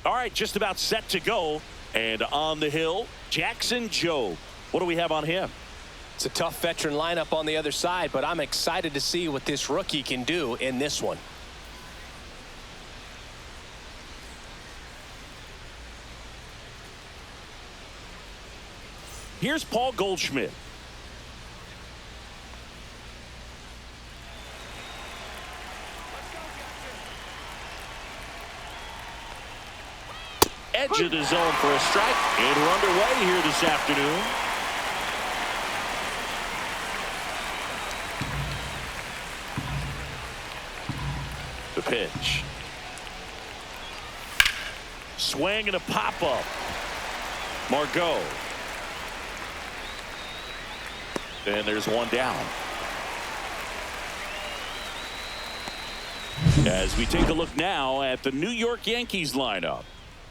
All right, just about set to go. And on the hill, Jackson Jobe. What do we have on him? It's a tough veteran lineup on the other side, but I'm excited to see what this rookie can do in this one. Here's Paul Goldschmidt. Edge of the zone for a strike, and we're underway here this afternoon. The pitch. Swing and a pop-up. Margot. And there's one down. As we take a look now at the New York Yankees lineup.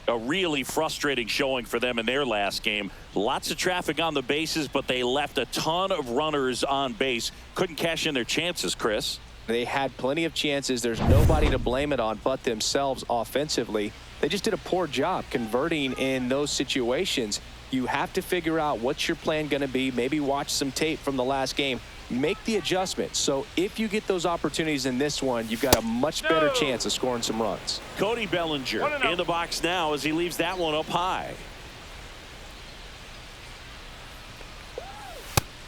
A really frustrating showing for them in their last game. Lots of traffic on the bases, but they left a ton of runners on base. Couldn't cash in their chances, Chris. They had plenty of chances. There's nobody to blame it on but themselves offensively. They just did a poor job converting in those situations. You have to figure out what's your plan going to be. Maybe watch some tape from the last game. Make the adjustment. So if you get those opportunities in this one, you've got a much better chance of scoring some runs. Cody Bellinger in the box now as he leaves that one up high.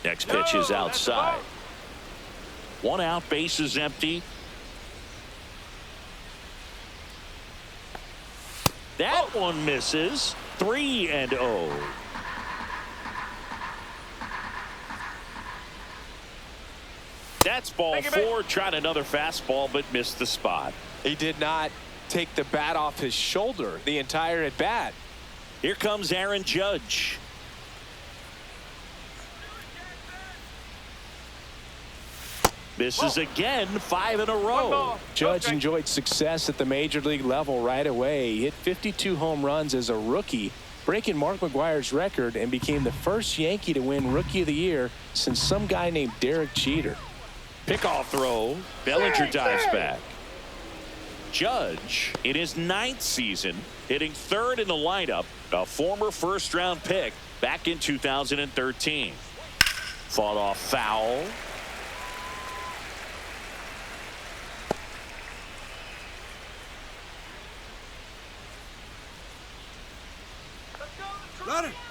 Next pitch is outside. One out, bases empty. That one misses. 3-0. That's ball four. Tried another fastball, but missed the spot. He did not take the bat off his shoulder the entire at bat. Here comes Aaron Judge. Misses again, 5 in a row. Judge enjoyed success at the major league level right away. He hit 52 home runs as a rookie, breaking Mark McGwire's record, and became the first Yankee to win Rookie of the Year since some guy named Derek Jeter. Pickoff throw. Bellinger dives back. Judge, in his 9th season, hitting 3rd in the lineup, a former first-round pick back in 2013. Fought off foul.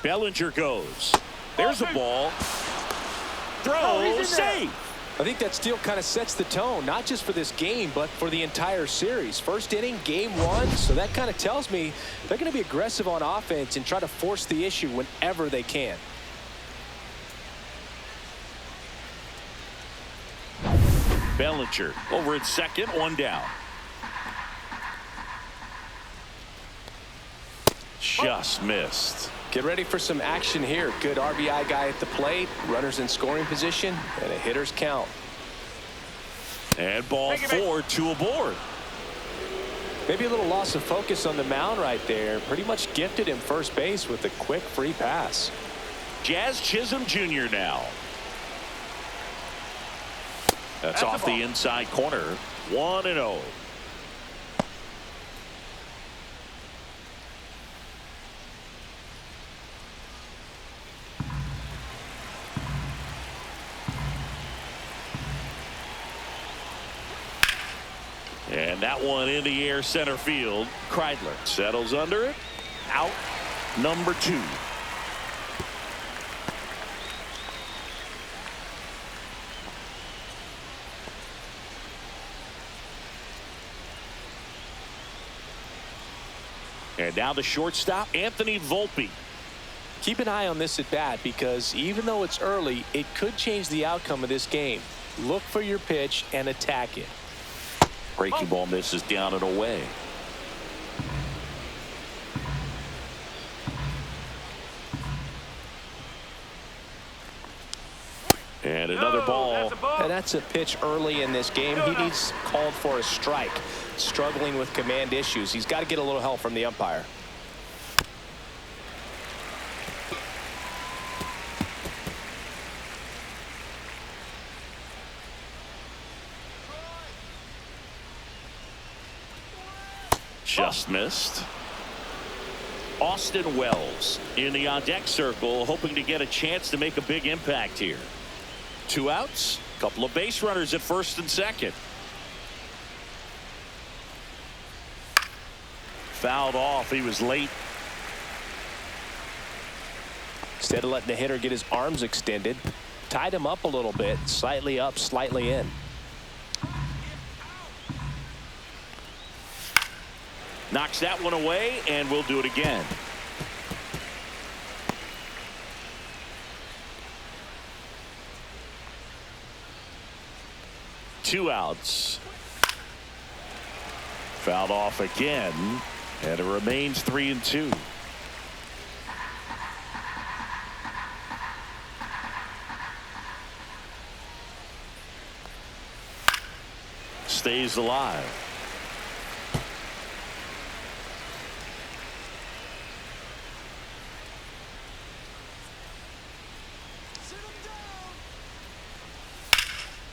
Bellinger goes. There's a ball. Throw, save. I think that steal kind of sets the tone, not just for this game, but for the entire series. First inning, game 1, so that kind of tells me they're going to be aggressive on offense and try to force the issue whenever they can. Bellinger over at second, one down. Just missed. Get ready for some action here. Good RBI guy at the plate, runners in scoring position, and a hitter's count. And ball 4, 2 aboard. Maybe a little loss of focus on the mound right there. Pretty much gifted him first base with a quick free pass. Jazz Chisholm Jr. now. That's off the inside corner. 1-0. And that one in the air center field. Kreidler settles under it. Out number 2. And now the shortstop, Anthony Volpe. Keep an eye on this at bat because even though it's early, it could change the outcome of this game. Look for your pitch and attack it. Breaking ball misses down and away. And another ball. And that's a pitch early in this game. He needs called for a strike. Struggling with command issues. He's got to get a little help from the umpire. Just missed. Austin Wells in the on-deck circle, hoping to get a chance to make a big impact here. 2 outs, couple of base runners at first and second. Fouled off. He was late. Instead of letting the hitter get his arms extended, tied him up a little bit, slightly up, slightly in. Knocks that one away, and we'll do it again. Two outs. Fouled off again, and it remains 3-2. Stays alive.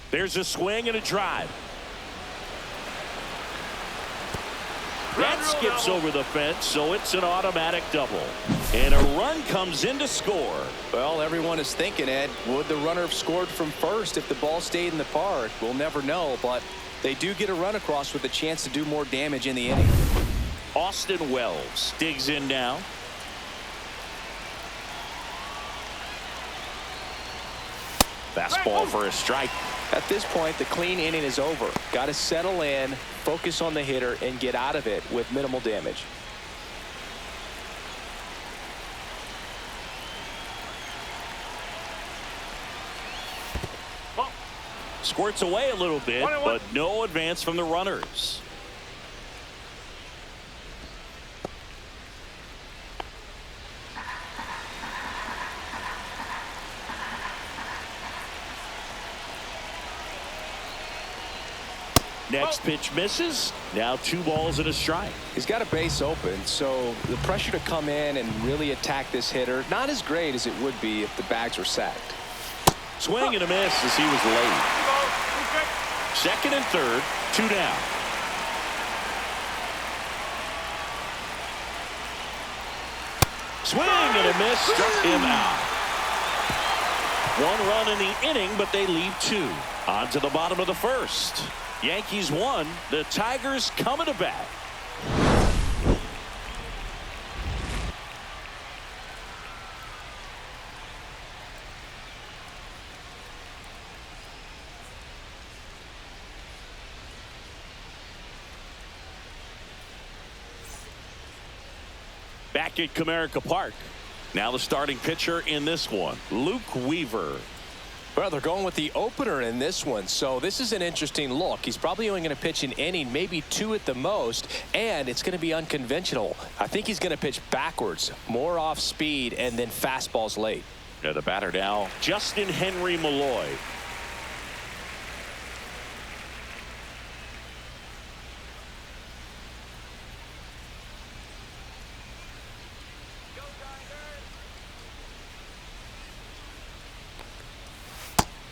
There's a swing and a drive. That skips over the fence, so it's an automatic double. And a run comes in to score. Well, everyone is thinking, Ed, would the runner have scored from first if the ball stayed in the park? We'll never know, but they do get a run across with a chance to do more damage in the inning. Austin Wells digs in now. Fastball for a strike. At this point, the clean inning is over. Got to settle in, focus on the hitter, and get out of it with minimal damage. Squirts away a little bit, but no advance from the runners. Next pitch misses. Now 2 balls and a strike. He's got a base open, so the pressure to come in and really attack this hitter, not as great as it would be if the bags were sacked. Swing and a miss as he was late. Second and third, 2 down. Swing and a miss, struck him out. 1 run in the inning, but they leave 2. On to the bottom of the first. Yankees won. The Tigers coming to bat. Back at Comerica Park. Now the starting pitcher in this one, Luke Weaver. Well, they're going with the opener in this one, so this is an interesting look. He's probably only going to pitch an inning, maybe 2 at the most, and it's going to be unconventional. I think he's going to pitch backwards, more off speed, and then fastballs late. Yeah, the batter now, Justin Henry Malloy.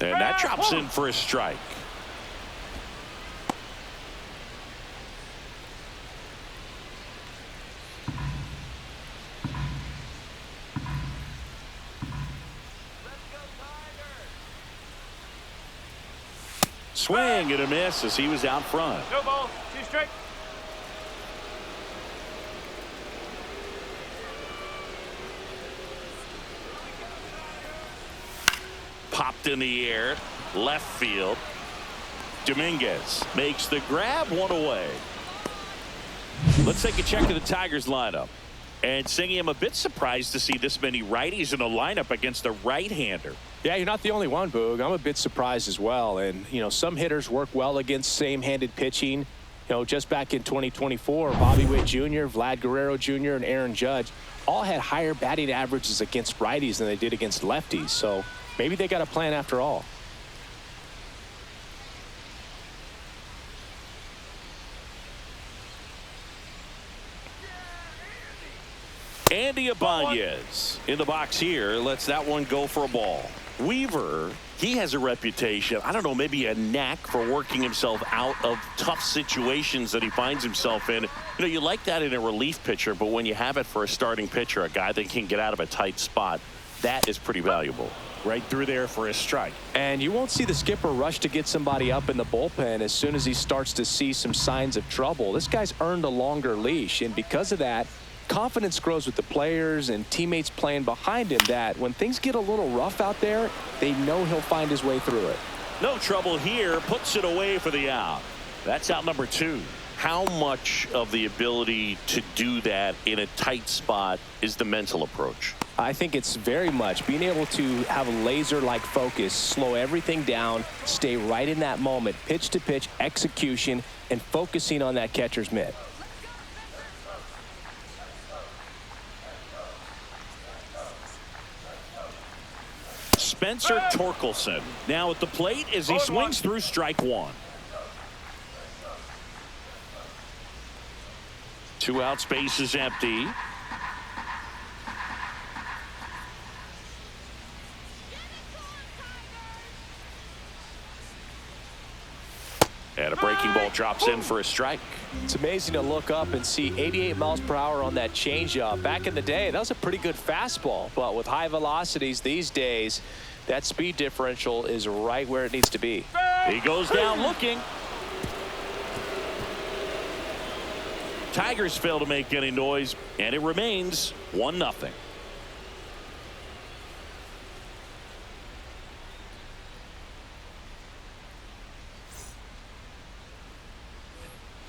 And that drops in for a strike. Swing and a miss as he was out front. No ball, 2 strike. Popped in the air, left field. Dominguez makes the grab, 1 away. Let's take a check of the Tigers lineup. And Singy, I'm a bit surprised to see this many righties in a lineup against a right-hander. Yeah, you're not the only one, Boog. I'm a bit surprised as well. And, you know, some hitters work well against same-handed pitching. You know, just back in 2024, Bobby Witt Jr., Vlad Guerrero Jr., and Aaron Judge all had higher batting averages against righties than they did against lefties. So maybe they got a plan after all. Andy Ibanez in the box here lets that one go for a ball. Weaver He has a reputation, I don't know, maybe a knack for working himself out of tough situations that he finds himself in. You know, you like that in a relief pitcher, but when you have it for a starting pitcher, a guy that can get out of a tight spot, that is pretty valuable. Right through there for a strike. And you won't see the skipper rush to get somebody up in the bullpen as soon as he starts to see some signs of trouble. This guy's earned a longer leash, and because of that, confidence grows with the players and teammates playing behind him, that when things get a little rough out there, they know he'll find his way through it. No trouble here, puts it away for the out. That's out number 2. How much of the ability to do that in a tight spot is the mental approach? I think it's very much being able to have a laser-like focus, slow everything down, stay right in that moment, pitch to pitch execution, and focusing on that catcher's mitt. Spencer Torkelson now at the plate as he swings through strike 1. 2 outs, base is empty. And a breaking ball drops in for a strike. It's amazing to look up and see 88 miles per hour on that changeup. Back in the day, that was a pretty good fastball. But with high velocities these days, that speed differential is right where it needs to be. He goes down looking. Tigers fail to make any noise, and it remains 1-0.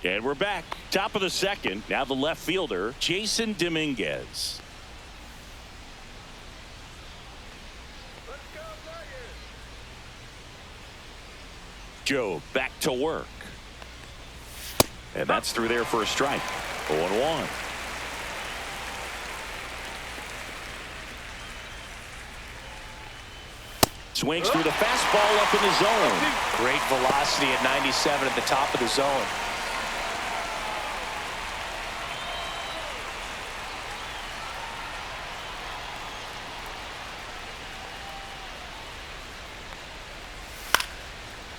And we're back. Top of the second. Now the left fielder, Jason Dominguez. Joe back to work. And that's through there for a strike. 0-1. Swings through the fastball up in the zone. Great velocity at 97 at the top of the zone.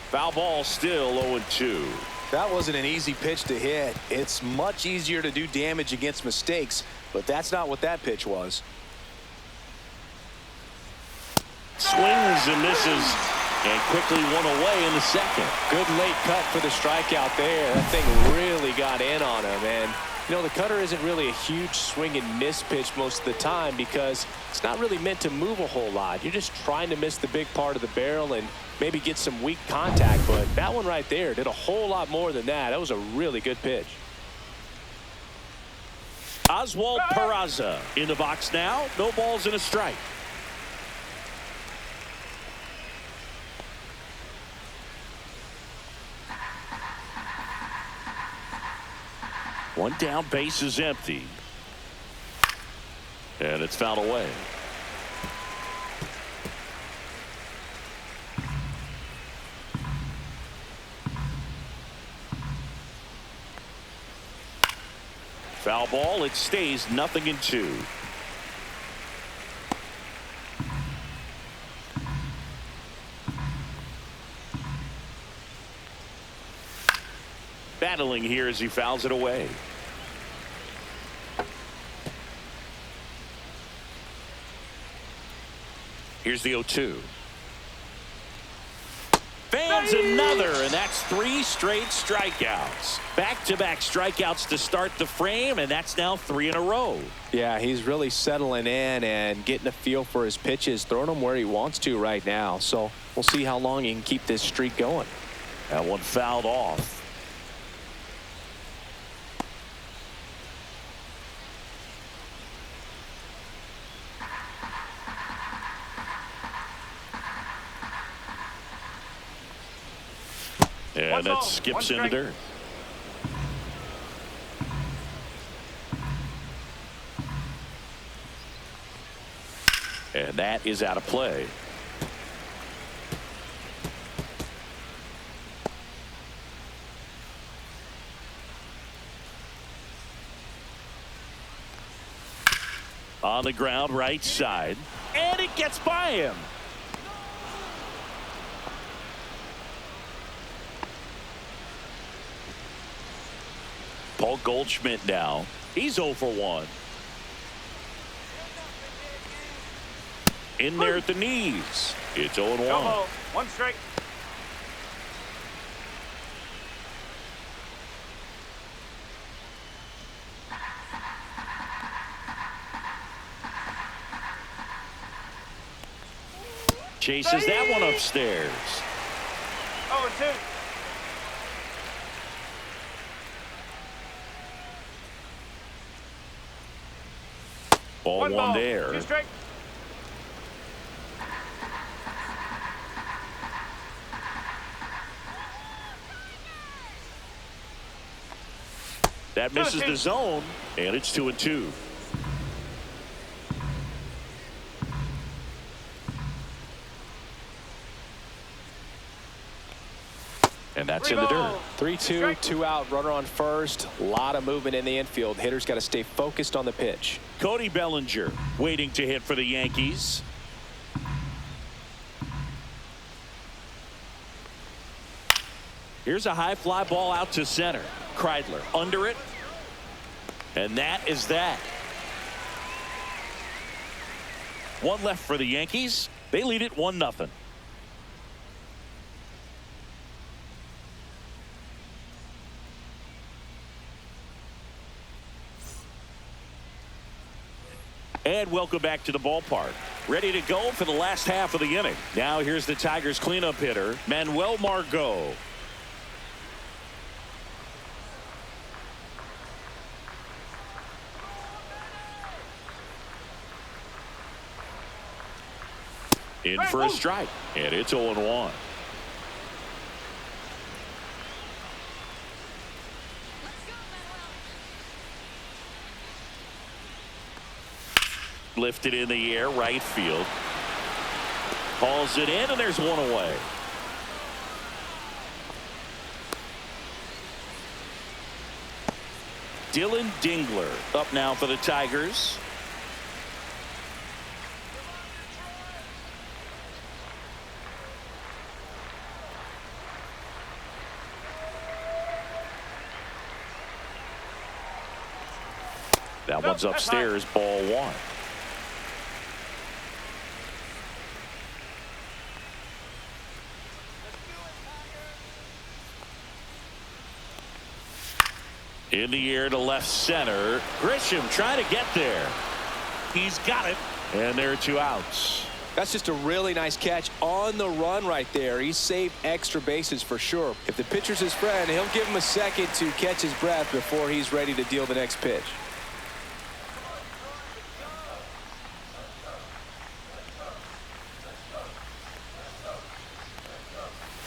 Foul ball, still 0-2. That wasn't an easy pitch to hit. It's much easier to do damage against mistakes, but that's not what that pitch was. Swings and misses, and quickly one away in the second. Good late cut for the strikeout there. That thing really got in on him. And, you know, the cutter isn't really a huge swing and miss pitch most of the time because it's not really meant to move a whole lot. You're just trying to miss the big part of the barrel and maybe get some weak contact. But that one right there did a whole lot more than that. That was a really good pitch. Oswald Peraza in the box now. No balls and a strike. One down, base is empty. And it's fouled away. Foul ball, it stays 0-2. Battling here as he fouls it away. Here's the 0-2. Fans another, and that's 3 straight strikeouts. Back-to-back strikeouts to start the frame, and that's now 3 in a row. Yeah, he's really settling in and getting a feel for his pitches, throwing them where he wants to right now. So we'll see how long he can keep this streak going. That one fouled off. And that skips into dirt. And that is out of play. On the ground, right side. And it gets by him. Paul Goldschmidt now. He's 0 for 1. In there at the knees. It's 0 1. 1 strike. Chases that one upstairs. 0-2. Ball one there. 2 strike. That misses the zone, and it's 2-2. And that's in the dirt. 3-2, 2 out, runner on first. A lot of movement in the infield. Hitters got to stay focused on the pitch. Cody Bellinger waiting to hit for the Yankees. Here's a high fly ball out to center. Kreidler under it. And that is that. One left for the Yankees. They lead it 1-0. And welcome back to the ballpark. Ready to go for the last half of the inning. Now here's the Tigers cleanup hitter, Manuel Margot. In for a strike, and it's 0-1. Lifted in the air, right field. Calls it in, and there's one away. Dylan Dingler up now for the Tigers. That one's upstairs, ball one. In the air to left center. Grisham trying to get there. He's got it. And there are 2 outs. That's just a really nice catch on the run right there. He saved extra bases for sure. If the pitcher's his friend, he'll give him a second to catch his breath before he's ready to deal the next pitch.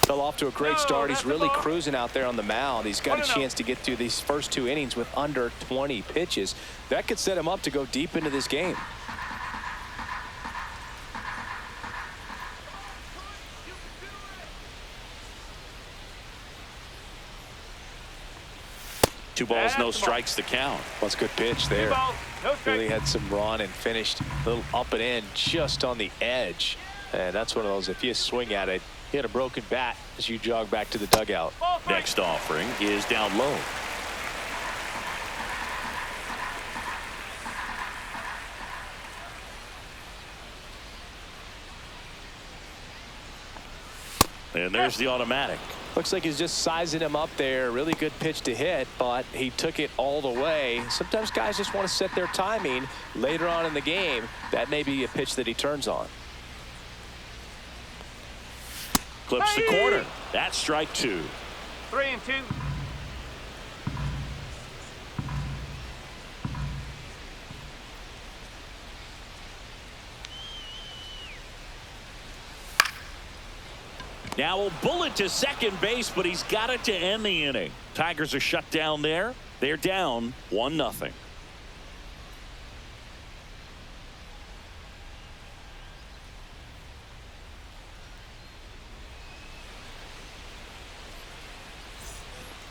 Fell off to a great start. He's really cruising out there on the mound. He's got a chance to get through these first 2 innings with under 20 pitches. That could set him up to go deep into this game. Two balls, no strikes to count. That's a good pitch there. Really had some run and finished a little up and in just on the edge. And that's one of those, if you swing at it, you had a broken bat as you jog back to the dugout. Next offering is down low. And there's the automatic. Looks like he's just sizing him up there. Really good pitch to hit, but he took it all the way. Sometimes guys just want to set their timing later on in the game. That may be a pitch that he turns on. Clips the corner. That's strike 2. 3-2. Now a bullet to second base, but he's got it to end the inning. Tigers are shut down there. They're down 1-0.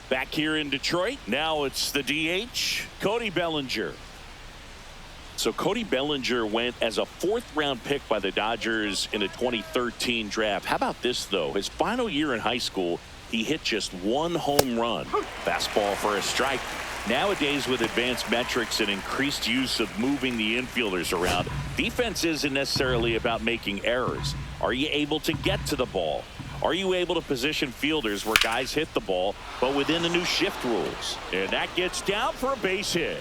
Back here in Detroit, now it's the DH, Cody Bellinger. So Cody Bellinger went as a 4th-round pick by the Dodgers in the 2013 draft. How about this, though? His final year in high school, he hit just 1 home run. Fastball for a strike. Nowadays, with advanced metrics and increased use of moving the infielders around, defense isn't necessarily about making errors. Are you able to get to the ball? Are you able to position fielders where guys hit the ball, but within the new shift rules? And that gets down for a base hit.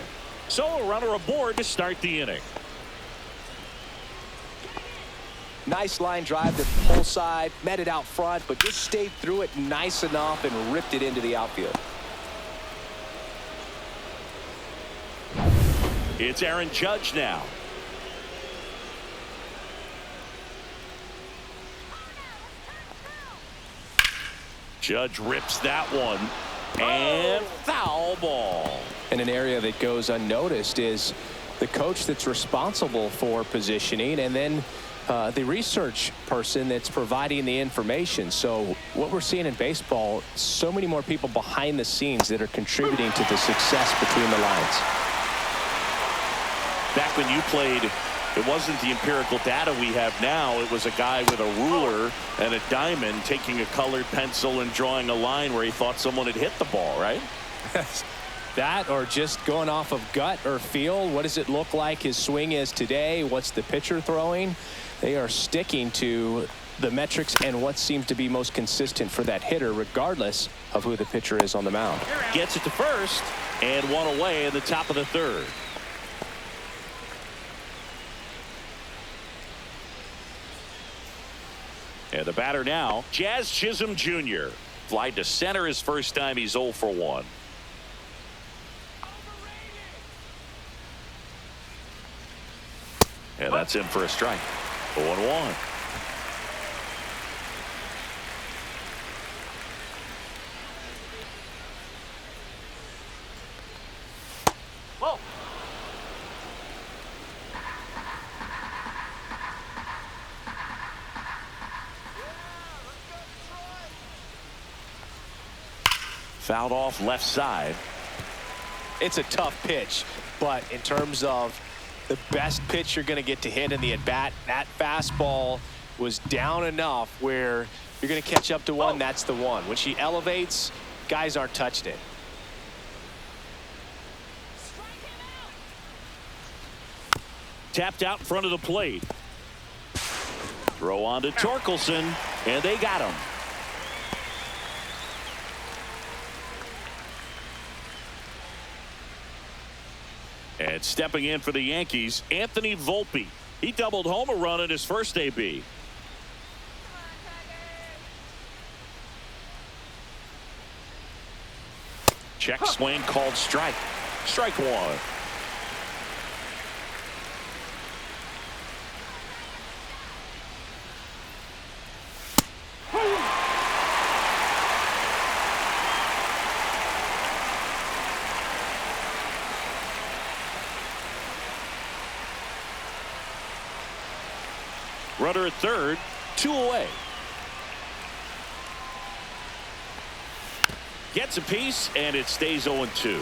So a runner aboard to start the inning. Nice line drive to the pull side, met it out front, but just stayed through it nice enough and ripped it into the outfield. It's Aaron Judge now. Judge rips that one, and foul ball. And an area that goes unnoticed is the coach that's responsible for positioning, and then the research person that's providing the information. So what we're seeing in baseball, so many more people behind the scenes that are contributing to the success between the lines. Back when you played, it wasn't the empirical data we have now. It was a guy with a ruler and a diamond taking a colored pencil and drawing a line where he thought someone had hit the ball, right? That, or just going off of gut or feel. What does it look like his swing is today? What's the pitcher throwing? They are sticking to the metrics and what seems to be most consistent for that hitter, regardless of who the pitcher is on the mound. Gets it to first, and one away in the top of the third. And the batter now, Jazz Chisholm Jr. Fly to center his first time. He's 0 for 1. And that's in for a strike. 0-1. Whoa. Fouled off left side. It's a tough pitch, but in terms of the best pitch you're going to get to hit in the at-bat, that fastball was down enough where you're going to catch up to one. That's the one. When she elevates, guys aren't touching it. Tapped out in front of the plate. Throw on to Torkelson, and they got him. And stepping in for the Yankees, Anthony Volpe. He doubled home a run in his first AB. Check swing called strike. Strike one. Runner at third, 2 away. Gets a piece, and it stays 0-2.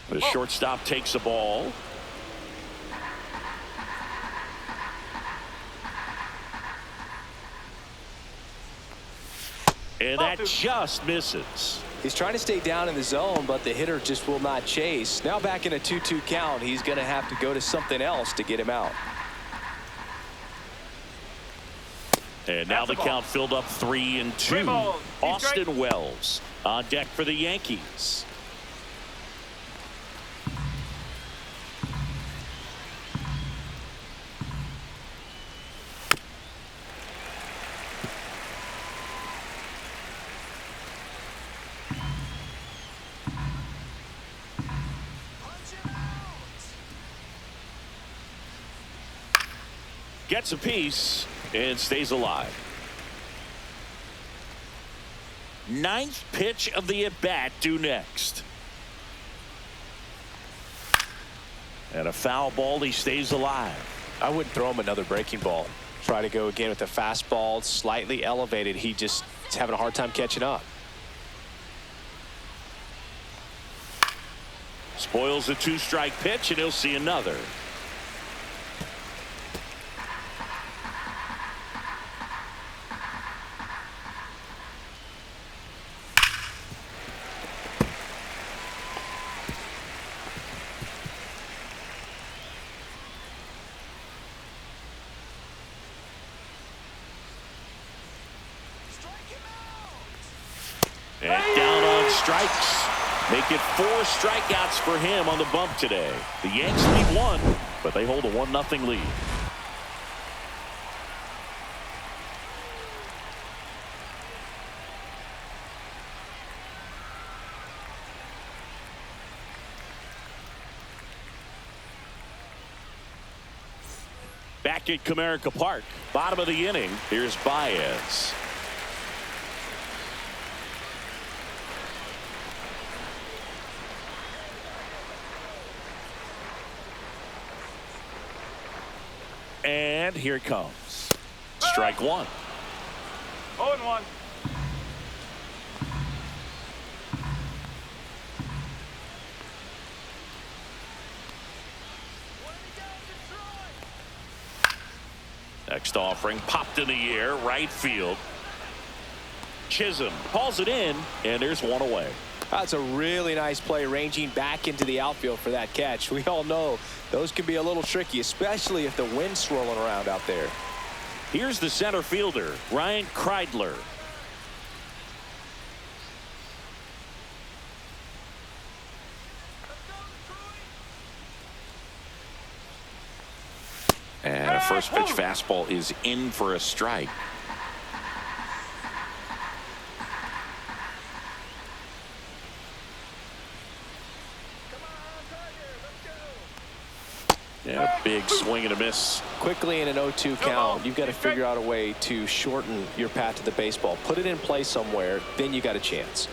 The shortstop takes the ball. And that just misses. He's trying to stay down in the zone, but the hitter just will not chase. Now back in a 2-2 count, he's going to have to go to something else to get him out. And now the count filled up 3-2. Austin Wells on deck for the Yankees. Gets a piece and stays alive. 9th pitch of the at-bat due next. And a foul ball. He stays alive. I wouldn't throw him another breaking ball. Try to go again with the fastball, slightly elevated. He just is having a hard time catching up. Spoils a 2-strike pitch, and he'll see another. And down on strikes. Make it 4 strikeouts for him on the bump today. The Yanks lead 1, but they hold a 1-0 lead. Back at Comerica Park, bottom of the inning, here's Baez. And here it comes. Strike 1. 0-1. Next offering popped in the air, right field. Chisholm calls it in, and there's one away. That's a really nice play, ranging back into the outfield for that catch. We all know those can be a little tricky, especially if the wind's swirling around out there. Here's the center fielder, Ryan Kreidler. And a first pitch fastball is in for a strike. Yeah, big swing and a miss. Quickly in an 0-2 count, you've got to figure out a way to shorten your path to the baseball. Put it in play somewhere, then you got a chance.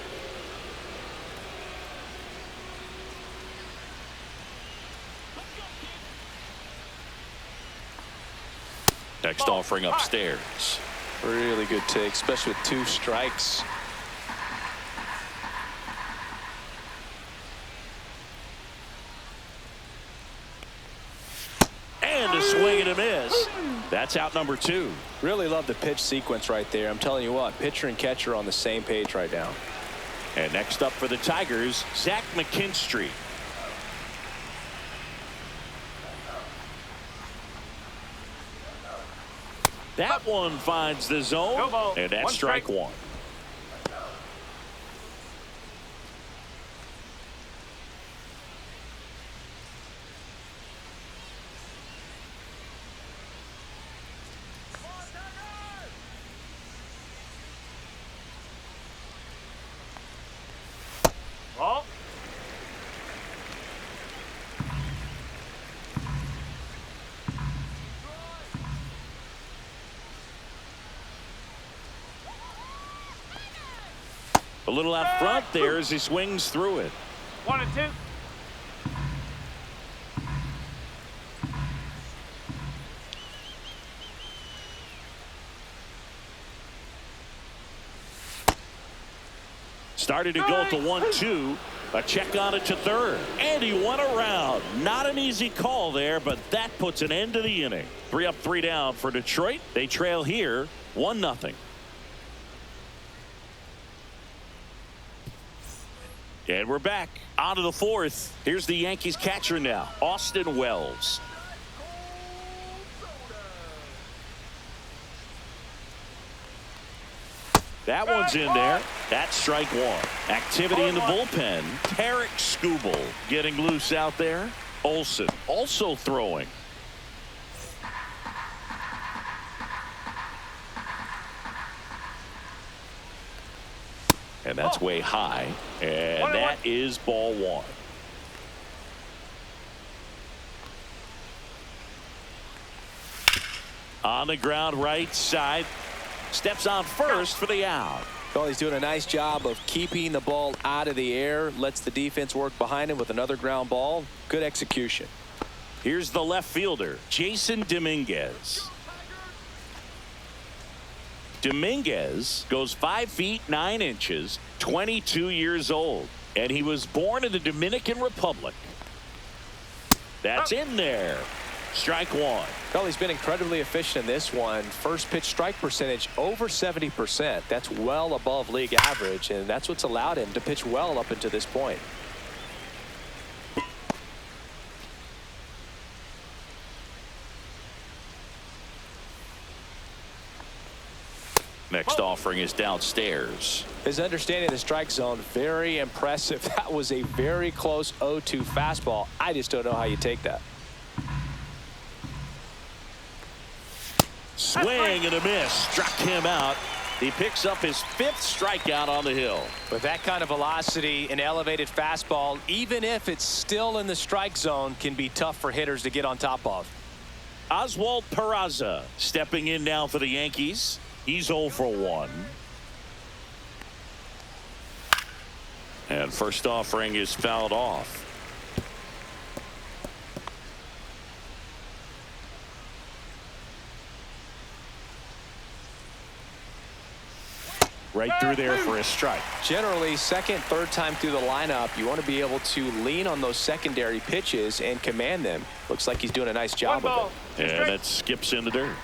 Next offering upstairs. Really good take, especially with 2 strikes. And a swing and a miss. That's out number 2. Really love the pitch sequence right there. I'm telling you what, pitcher and catcher are on the same page right now. And next up for the Tigers, Zach McKinstry. That one finds the zone, and that's strike 1. Ball. A little out front there as he swings through it. 1-2. Started to go at the 1-2. A check on it to third. And he went around. Not an easy call there, but that puts an end to the inning. 3 up, 3 down for Detroit. They trail here 1-0. And we're back on to the 4th. Here's the Yankees catcher now, Austin Wells. That one's in there. That's strike 1. Activity in the bullpen. Tarek Skubal getting loose out there. Olsen also throwing. And that's way high. And that is ball 1. On the ground right side. Steps on first for the out. Well, he's doing a nice job of keeping the ball out of the air. Lets the defense work behind him with another ground ball. Good execution. Here's the left fielder, Jason Dominguez. Dominguez goes 5 feet 9 inches, 22 years old, and he was born in the Dominican Republic. That's in there. Strike 1. Well, he's been incredibly efficient in this one. First pitch strike percentage over 70%. That's well above league average, and that's what's allowed him to pitch well up until this point. Next offering is downstairs. His understanding of the strike zone, very impressive. That was a very close 0-2 fastball. I just don't know how you take that. Swing and a miss. Struck him out. He picks up his 5th strikeout on the hill. With that kind of velocity, an elevated fastball, even if it's still in the strike zone, can be tough for hitters to get on top of. Oswald Peraza stepping in now for the Yankees. He's 0 for 1. And first offering is fouled off. Right through there for a strike. Generally, second, third time through the lineup, you want to be able to lean on those secondary pitches and command them. Looks like he's doing a nice job of it. And that skips in the dirt.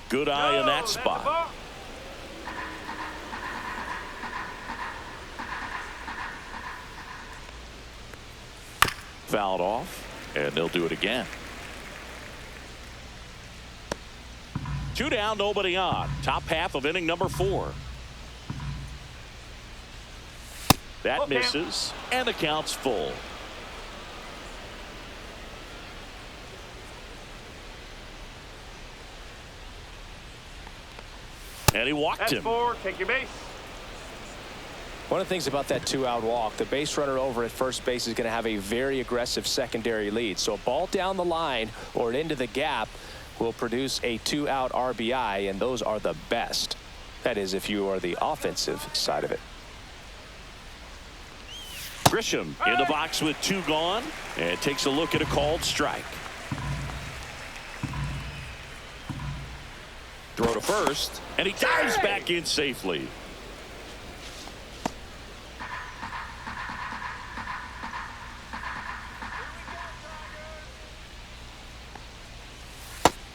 Good eye in that spot. Fouled off, and they'll do it again. 2 down, nobody on. Top half of inning number 4. That misses, and the count's full. And he walked him. 4, take your base. One of the things about that 2-out walk, the base runner over at first base is going to have a very aggressive secondary lead. So a ball down the line or into the gap will produce a 2-out RBI, and those are the best. That is, if you are the offensive side of it. Grisham in the box with 2 gone, and takes a look at a called strike. Throw to first, and he dives back in safely.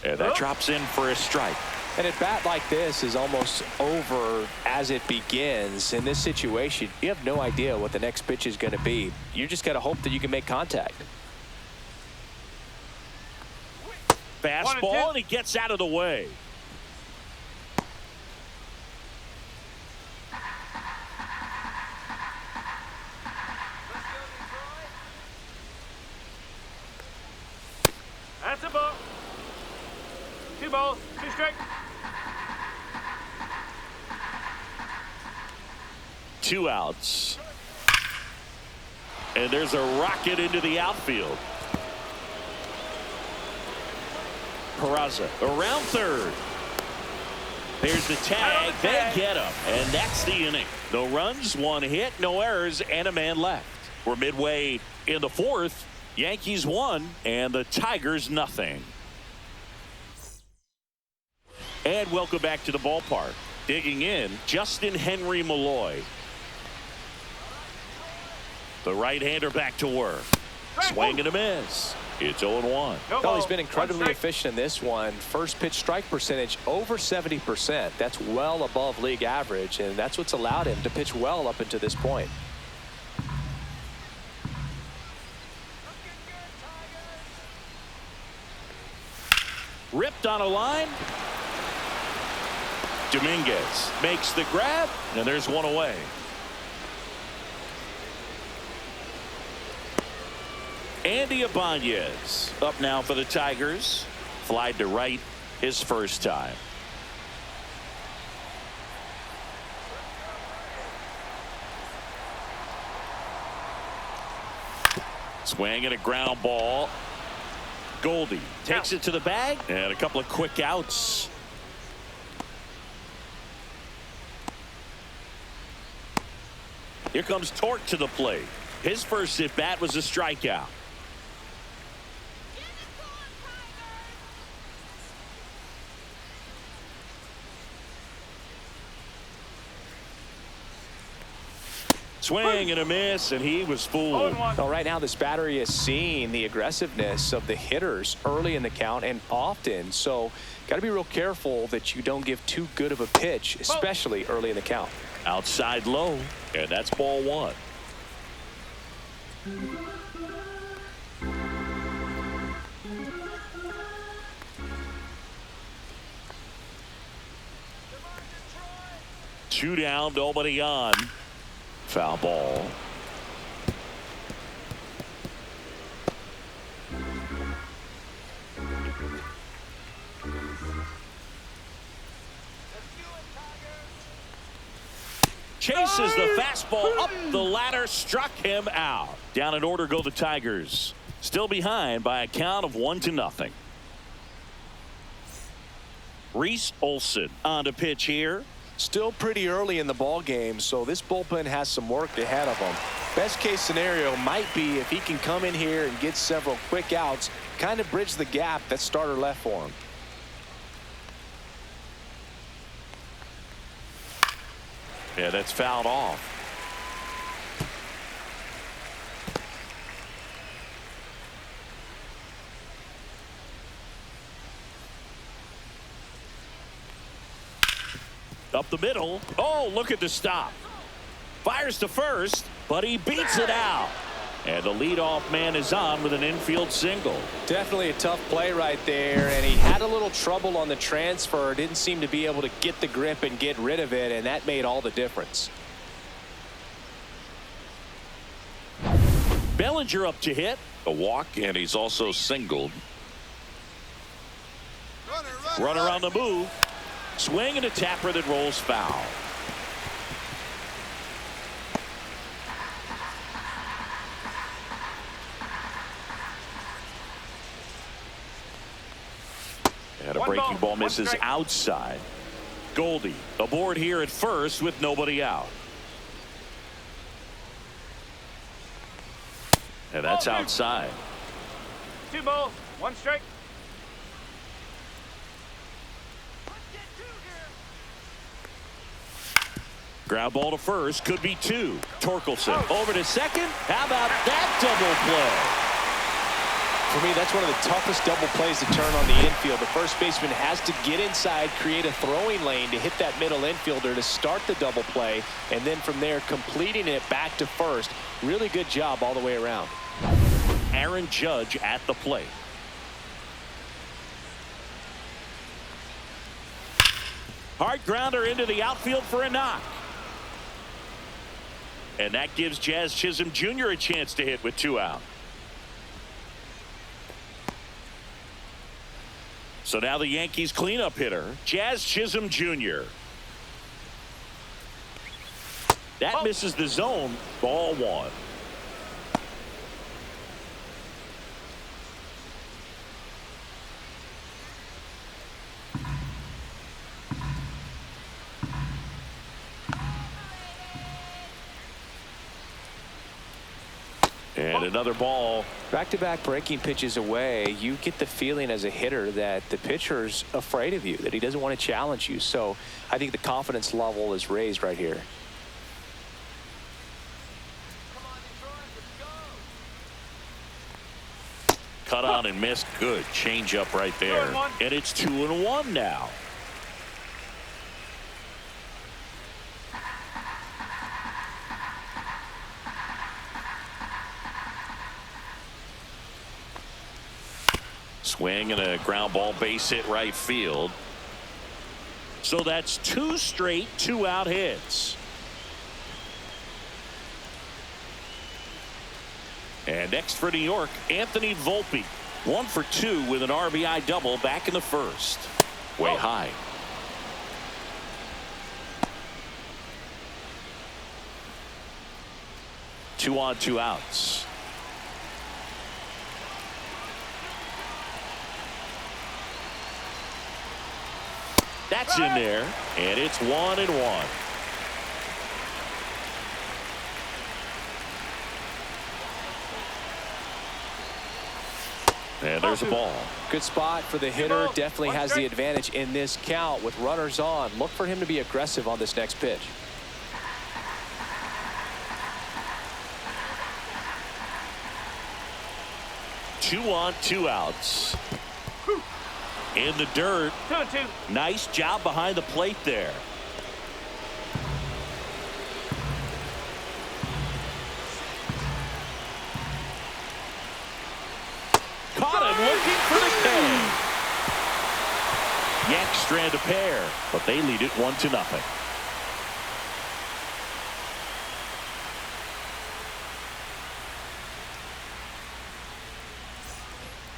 And that drops in for a strike. And a bat like this is almost over as it begins. In this situation, you have no idea what the next pitch is going to be. You just got to hope that you can make contact. Fastball, and he gets out of the way. That's a ball. 2 balls, 2 strikes. 2 outs. And there's a rocket into the outfield. Peraza around third. There's the tag. They get him. And that's the inning. No runs, 1 hit, no errors, and a man left. We're midway in the 4th. Yankees 1 and the Tigers nothing. And welcome back to the ballpark. Digging in, Justin Henry Malloy. The right-hander back to work. Swing and a miss. It's 0-1. Oh, he's been incredibly efficient in this one. First pitch strike percentage over 70%. That's well above league average, and that's what's allowed him to pitch well up until this point. Ripped on a line. Dominguez makes the grab, and there's 1 away. Andy Ibanez up now for the Tigers. Flied to right his first time. Swing and a ground ball. Goldie takes it to the bag, and a couple of quick outs. Here comes Torque to the plate. His first at bat was a strikeout. Swing and a miss, and he was fooled. Well, right now this battery is seeing the aggressiveness of the hitters early in the count and often, so got to be real careful that you don't give too good of a pitch, especially early in the count. Outside low, and that's ball 1. 2 down, nobody on. Foul ball. Chases the fastball up the ladder, struck him out. Down in order go the Tigers. Still behind by a count of 1-0. Reese Olson on to pitch here. Still pretty early in the ball game, so this bullpen has some work ahead of them. Best case scenario might be if he can come in here and get several quick outs, kind of bridge the gap that starter left for him. Yeah, that's fouled off. Up the middle. Oh, look at the stop. Fires to first, but he beats it out. And the leadoff man is on with an infield single. Definitely a tough play right there, and he had a little trouble on the transfer. Didn't seem to be able to get the grip and get rid of it, and that made all the difference. Bellinger up to hit. A walk, and he's also singled. Runner on the move. Swing and a tapper that rolls foul. And a breaking ball misses outside. Goldie aboard here at first with nobody out. And that's outside. 2 balls, 1 strike. Ground ball to first, could be 2. Torkelson over to second. How about that double play? For me, that's one of the toughest double plays to turn on the infield. The first baseman has to get inside, create a throwing lane to hit that middle infielder to start the double play, and then from there completing it back to first. Really good job all the way around. Aaron Judge at the plate. Hard grounder into the outfield for a knock. And that gives Jazz Chisholm Jr. a chance to hit with 2 out. So now the Yankees cleanup hitter, Jazz Chisholm Jr. That misses the zone. Ball 1. And another ball. Back-to-back breaking pitches away, you get the feeling as a hitter that the pitcher's afraid of you, that he doesn't want to challenge you. So I think the confidence level is raised right here. Cut on and missed. Good change up right there. And it's 2-1 now. Swing and a ground ball base hit right field. So that's 2 straight 2-out hits. And next for New York, Anthony Volpe. 1 for 2 with an RBI double back in the first. Way high. Two on, 2 outs. That's in there, and it's 1-1. And there's a ball. Good spot for the hitter. Definitely has the advantage in this count with runners on. Look for him to be aggressive on this next pitch. Two on, 2 outs. In the dirt. 2-2. Nice job behind the plate there. Caught him looking for the K. Yanks strand a pair, but they lead it 1-0.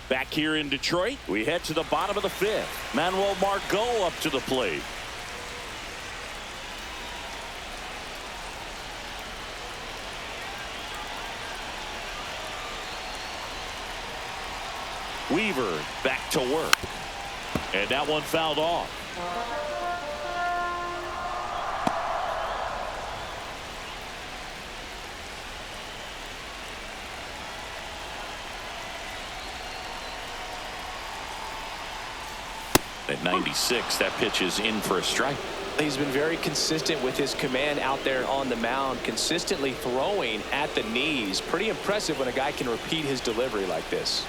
Back here in Detroit, we head to the bottom of the 5th. Manuel Margot up to the plate. Weaver back to work. And that one fouled off. At 96, that pitch is in for a strike. He's been very consistent with his command out there on the mound, consistently throwing at the knees. Pretty impressive when a guy can repeat his delivery like this.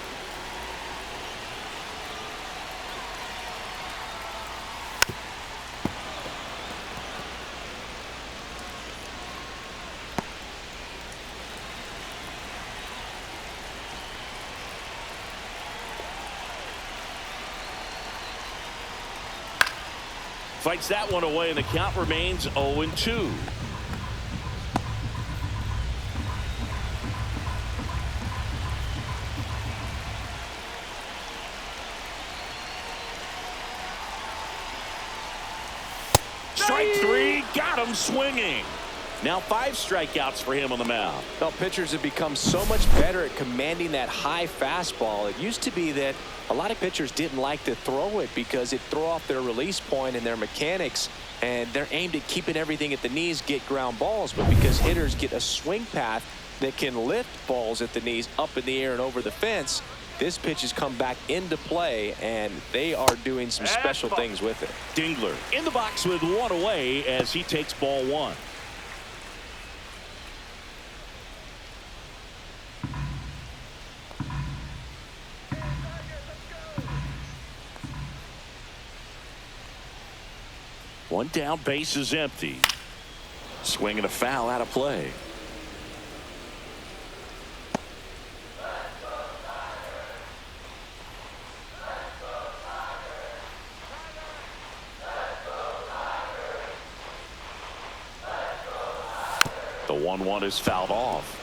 Fights that one away, and the count remains 0-2. Strike 3, got him swinging. Now 5 strikeouts for him on the mound. Well, pitchers have become so much better at commanding that high fastball. It used to be that a lot of pitchers didn't like to throw it because it'd throw off their release point and their mechanics, and they're aimed at keeping everything at the knees, get ground balls. But because hitters get a swing path that can lift balls at the knees up in the air and over the fence, this pitch has come back into play, and they are doing some special things with it. Dingler in the box with one away as he takes ball 1. One down, base is empty. Swing and a foul out of play. The 1-1 is fouled off.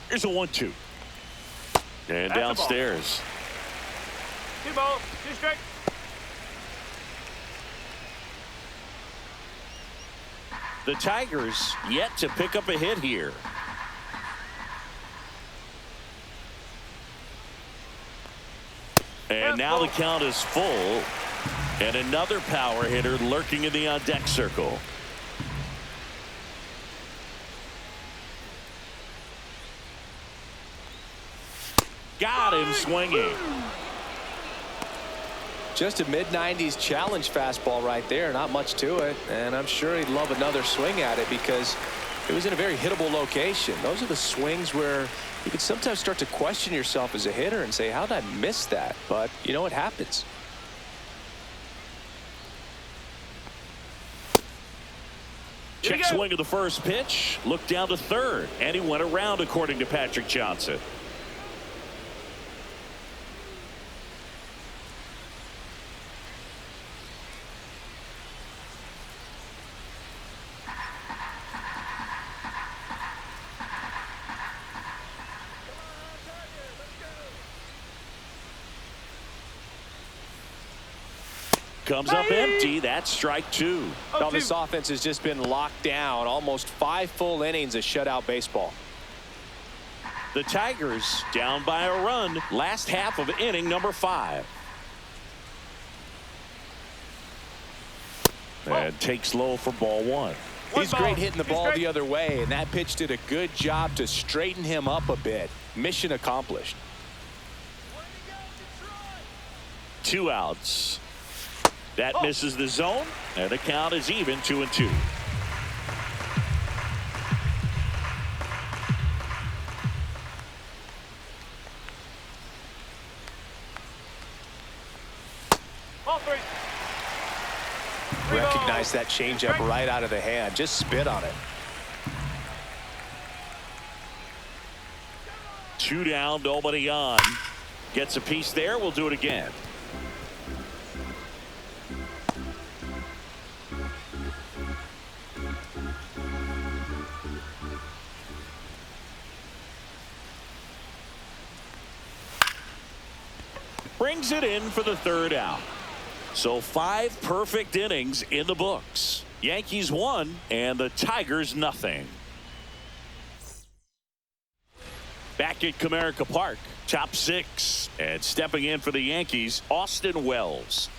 Here's a 1-2. And downstairs. 2 balls, 2 strikes. The Tigers yet to pick up a hit here. And now the count is full. And another power hitter lurking in the on-deck circle. Got him swinging. Just a mid-90s challenge fastball right there. Not much to it. And I'm sure he'd love another swing at it because it was in a very hittable location. Those are the swings where you can sometimes start to question yourself as a hitter and say, how did I miss that? But, you know, it happens. Check swing of the first pitch. Look down to third. And he went around, according to Patrick Johnson. Comes up empty. That's strike 2. Now this offense has just been locked down. Almost 5 full innings of shutout baseball. The Tigers down by a run. Last half of inning number 5. And takes low for ball 1. He's great hitting the ball the other way, and that pitch did a good job to straighten him up a bit. Mission accomplished. 2 outs. That misses the zone, and the count is even 2-2. Recognize that changeup right out of the hand. Just spit on it. 2 down, nobody on. Gets a piece there. We'll do it again. brings it in for the third out. So 5 perfect innings in the books. Yankees 1 and the Tigers nothing. Back at Comerica Park, top 6, and stepping in for the Yankees, Austin Wells.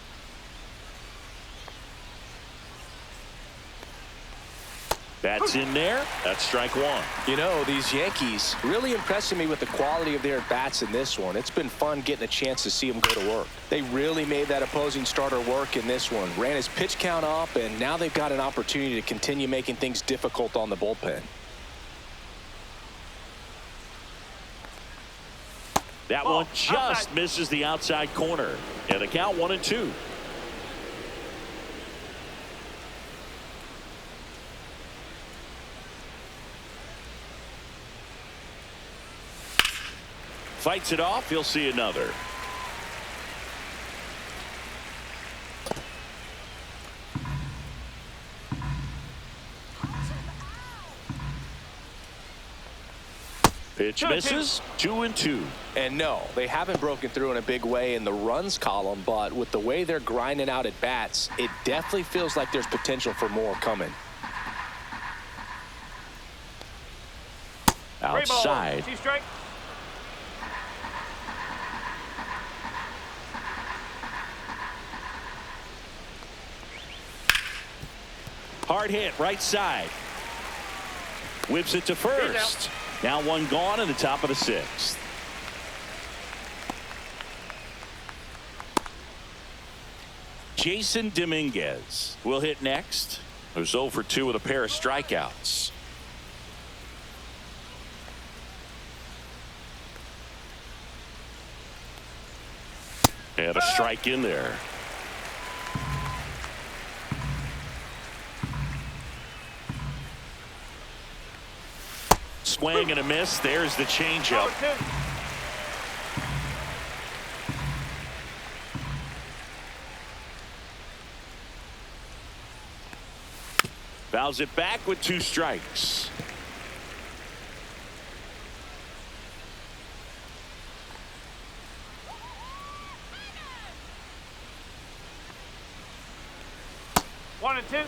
That's in there. That's strike 1. You know, these Yankees really impressing me with the quality of their bats in this one. It's been fun getting a chance to see them go to work. They really made that opposing starter work in this one. Ran his pitch count up, and now they've got an opportunity to continue making things difficult on the bullpen. That one just misses the outside corner. And the count 1-2. Fights it off. He'll see another. Pitch misses. 2-2. And no, they haven't broken through in a big way in the runs column, but with the way they're grinding out at bats, it definitely feels like there's potential for more coming. Outside. Strike. Hard hit right side. Whips it to first. Now one gone in the top of the 6th. Jason Dominguez will hit next. Who's 0 for 2 with a pair of strikeouts. And a strike in there. Swing and a miss. There's the changeup. Fouls it back with 2 strikes. One and 2.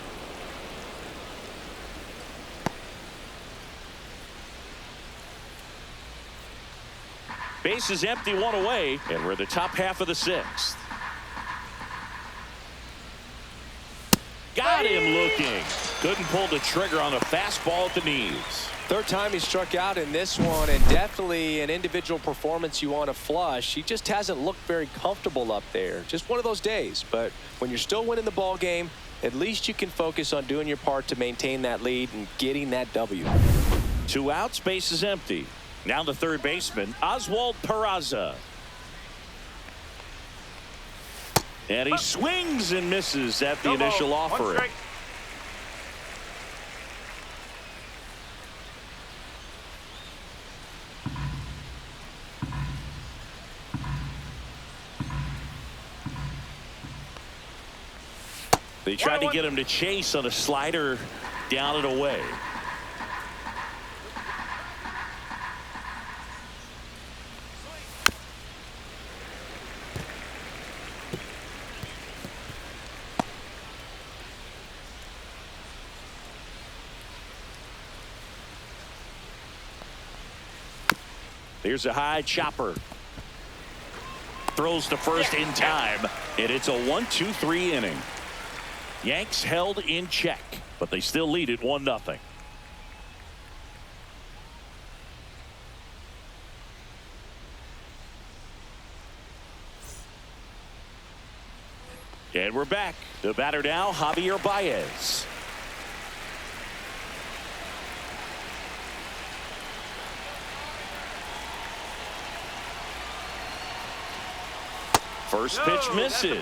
Base is empty, 1 away, and we're in the top half of the 6th. Got him looking. Couldn't pull the trigger on a fastball at the knees. Third time he struck out in this one, and definitely an individual performance you want to flush. He just hasn't looked very comfortable up there. Just one of those days. But when you're still winning the ball game, at least you can focus on doing your part to maintain that lead and getting that W. 2 outs, base is empty. Now the third baseman, Oswald Peraza. And he swings and misses at the initial offering. They tried to get him to chase on a slider down and away. Here's a high chopper. Throws to first in time, and it's a 1-2-3 inning. Yanks held in check, but they still lead it 1-0. And we're back. The batter now, Javier Baez. First pitch misses.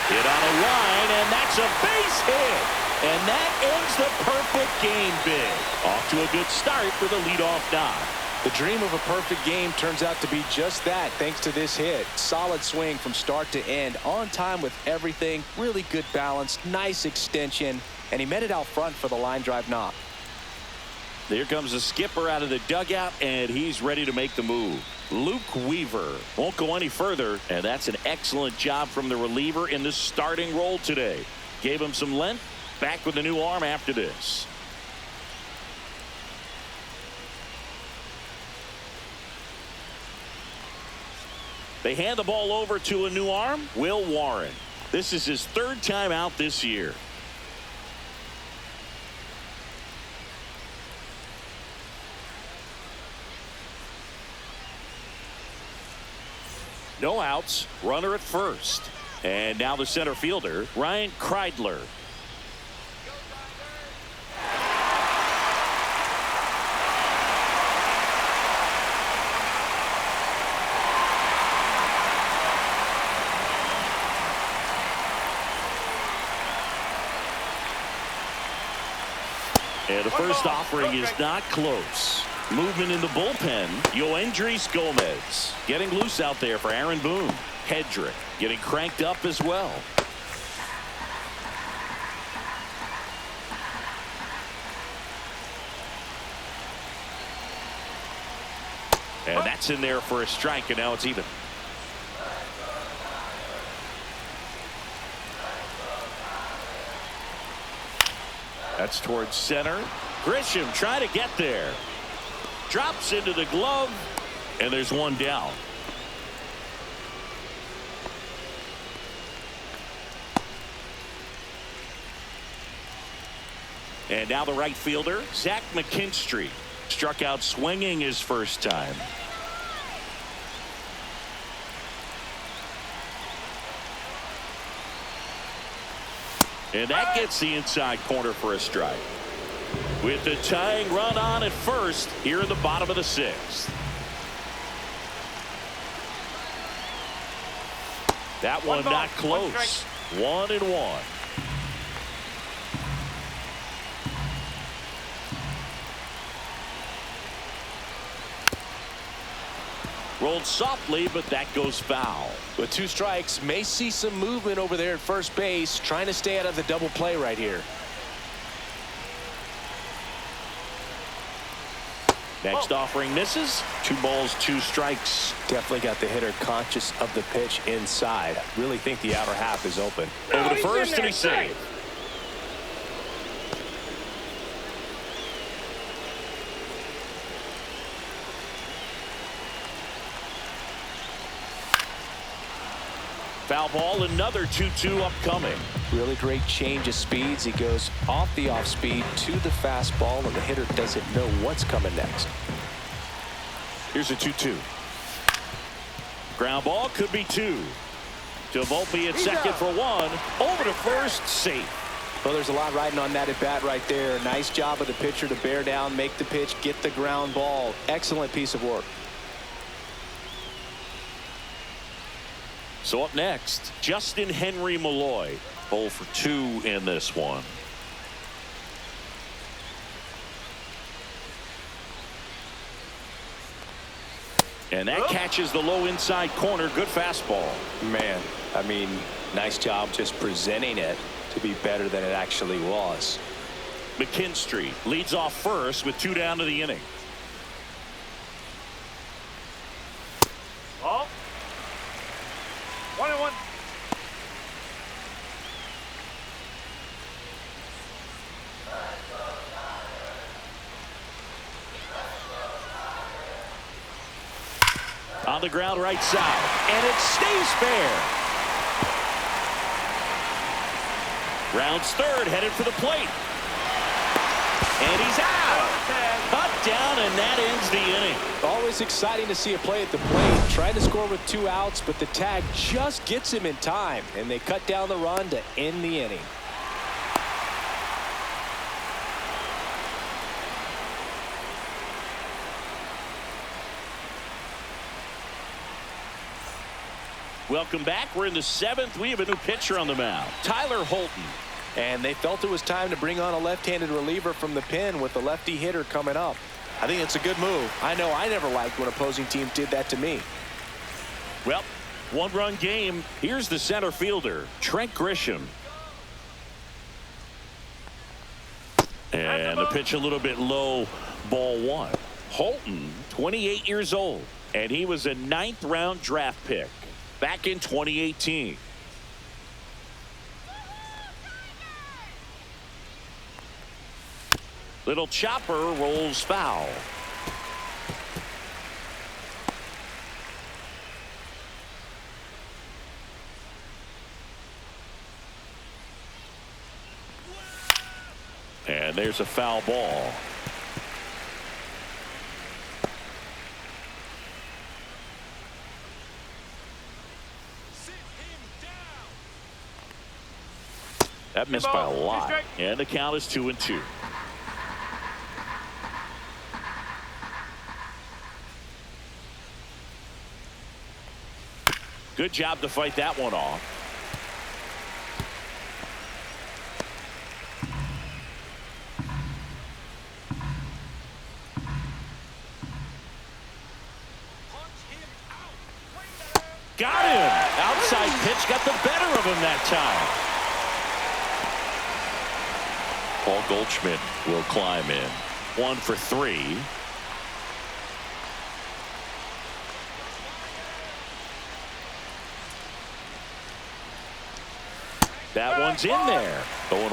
Hit on a line, and that's a base hit. And that ends the perfect game big. Off to a good start for the leadoff knock. The dream of a perfect game turns out to be just that thanks to this hit. Solid swing from start to end, on time with everything, really good balance, nice extension, and he met it out front for the line drive knock. There comes the skipper out of the dugout, and he's ready to make the move. Luke Weaver won't go any further, and that's an excellent job from the reliever in the starting role today. Gave him some length, back with a new arm after this. They hand the ball over to a new arm, Will Warren. This is his third time out this year. No outs, runner at first. And now the center fielder, Ryan Kreidler. And the first offering is not close. Movement in the bullpen. Yoendrys Gomez getting loose out there for Aaron Boone. Hedrick getting cranked up as well. And that's in there for a strike, and now it's even. That's towards center. Grisham trying to get there. Drops into the glove, and there's one down. And now the right fielder, Zach McKinstry, struck out swinging his first time. And that gets the inside corner for a strike. With the tying run on at first here in the bottom of the sixth. That one not close. 1-1. Rolled softly, but that goes foul. With 2 strikes, may see some movement over there at first base, trying to stay out of the double play right here. Next offering misses. 2 balls, 2 strikes. Definitely got the hitter conscious of the pitch inside. Really think the outer half is open. Over to first, and he's safe. Foul ball, another 2-2 upcoming. Really great change of speeds. He goes off the off speed to the fastball, and the hitter doesn't know what's coming next. Here's a 2-2. Ground ball, could be 2. To Volpe at second for 1. Over to first, safe. Well, there's a lot riding on that at bat right there. Nice job of the pitcher to bear down, make the pitch, get the ground ball. Excellent piece of work. So up next, Justin Henry Malloy. 0 for 2 in this one. And that catches the low inside corner. Good fastball. Man, I mean, nice job just presenting it to be better than it actually was. McKinstry leads off first with 2 down to the inning. Ball. 1-1. On the ground right side, and it stays fair. Rounds third, headed for the plate. And he's out. Cut down, and that ends the inning. Always exciting to see a play at the plate. Trying to score with 2 outs, but the tag just gets him in time, and they cut down the run to end the inning. Welcome back. We're in the 7th. We have a new pitcher on the mound, Tyler Holton. And they felt it was time to bring on a left-handed reliever from the pen with the lefty hitter coming up. I think it's a good move. I know I never liked when opposing teams did that to me. Well, one-run game. Here's the center fielder, Trent Grisham. And the pitch a little bit low, ball one. Holton, 28 years old, and he was a 9th-round draft pick back in 2018. Little chopper rolls foul. And there's a foul ball. That missed by a lot. And the count is 2-2. Good job to fight that one off. Got him. Outside pitch got the better of him that time. Paul Goldschmidt will climb in. 1 for 3. That one's in there. 0-1.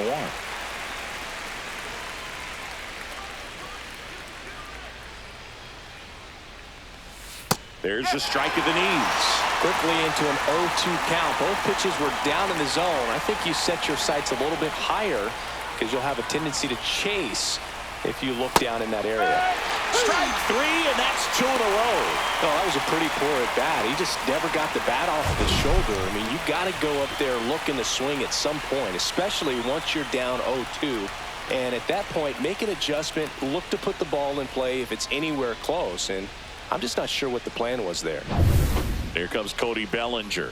There's a strike of the knees. Quickly into an 0-2 count. Both pitches were down in the zone. I think you set your sights a little bit higher because you'll have a tendency to chase if you look down in that area. Strike 3, and that's 2 in a row. Oh, that was a pretty poor at bat. He just never got the bat off of his shoulder. I mean, you got to go up there looking to swing at some point, especially once you're down 0-2. And at that point, make an adjustment, look to put the ball in play if it's anywhere close. And I'm just not sure what the plan was there. Here comes Cody Bellinger.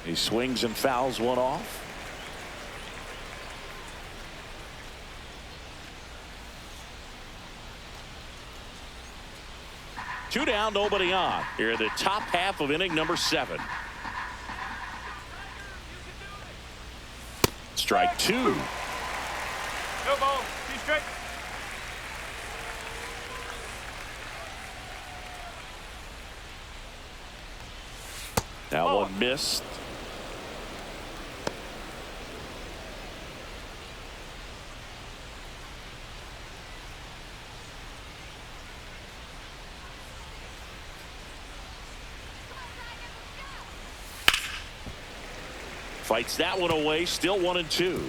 He swings and fouls one off. Two down, nobody on. Here in the top half of inning number 7. Strike 2. No ball. 2 strikes. That one missed. Fights that one away. Still 1-2.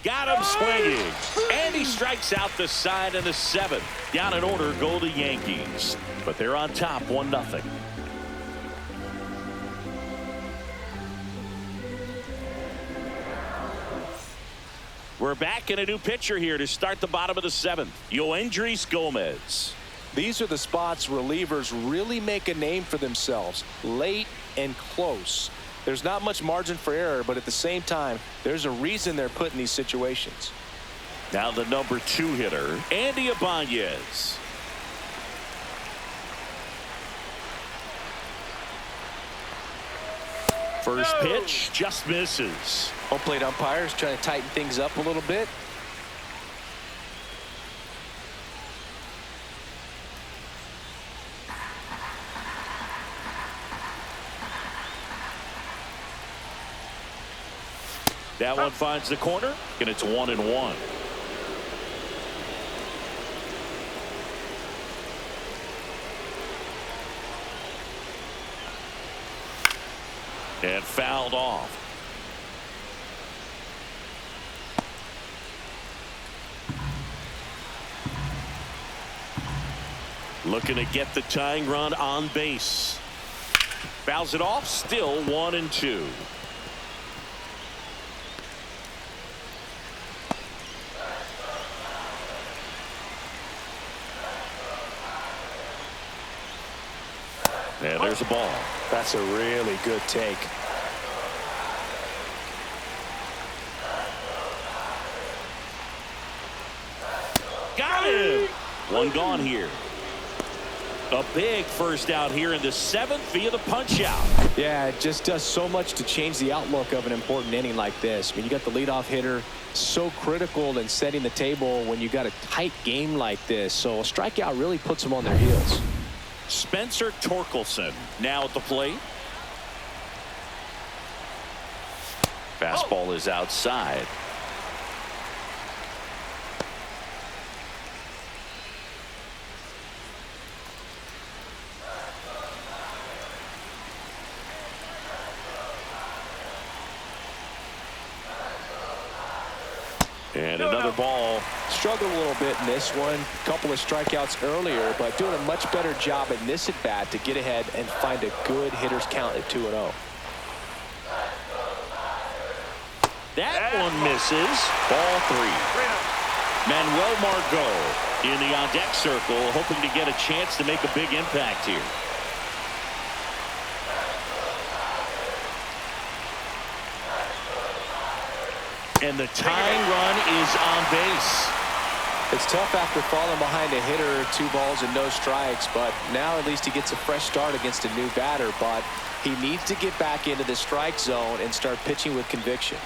Got him swinging. And he strikes out the side of the 7th. Down in order go the Yankees. But they're on top 1-0. We're back in a new pitcher here to start the bottom of the 7th. Yoendrys Gomez. These are the spots relievers really make a name for themselves. Late and close. There's not much margin for error, but at the same time, there's a reason they're put in these situations. Now the number 2 hitter, Andy Ibanez. First pitch just misses. Home plate umpires trying to tighten things up a little bit. That one finds the corner, and it's 1-1. And fouled off. Looking to get the tying run on base. Fouls it off. Still 1-2. And there's a ball. That's a really good take. Got him. One gone here. A big first out here in the 7th via the punch out. Yeah, it just does so much to change the outlook of an important inning like this. I mean, you got the leadoff hitter, so critical in setting the table when you got a tight game like this. So a strikeout really puts them on their heels. Spencer Torkelson now at the plate. Fastball is outside. And another ball. Struggled a little bit in this one. Couple of strikeouts earlier, but doing a much better job in this at bat to get ahead and find a good hitter's count at 2-0. That one misses. Ball 3. Manuel Margot in the on-deck circle, hoping to get a chance to make a big impact here. And the tying run is on base. It's tough after falling behind a hitter, 2 balls and no strikes, but now at least he gets a fresh start against a new batter. But he needs to get back into the strike zone and start pitching with conviction.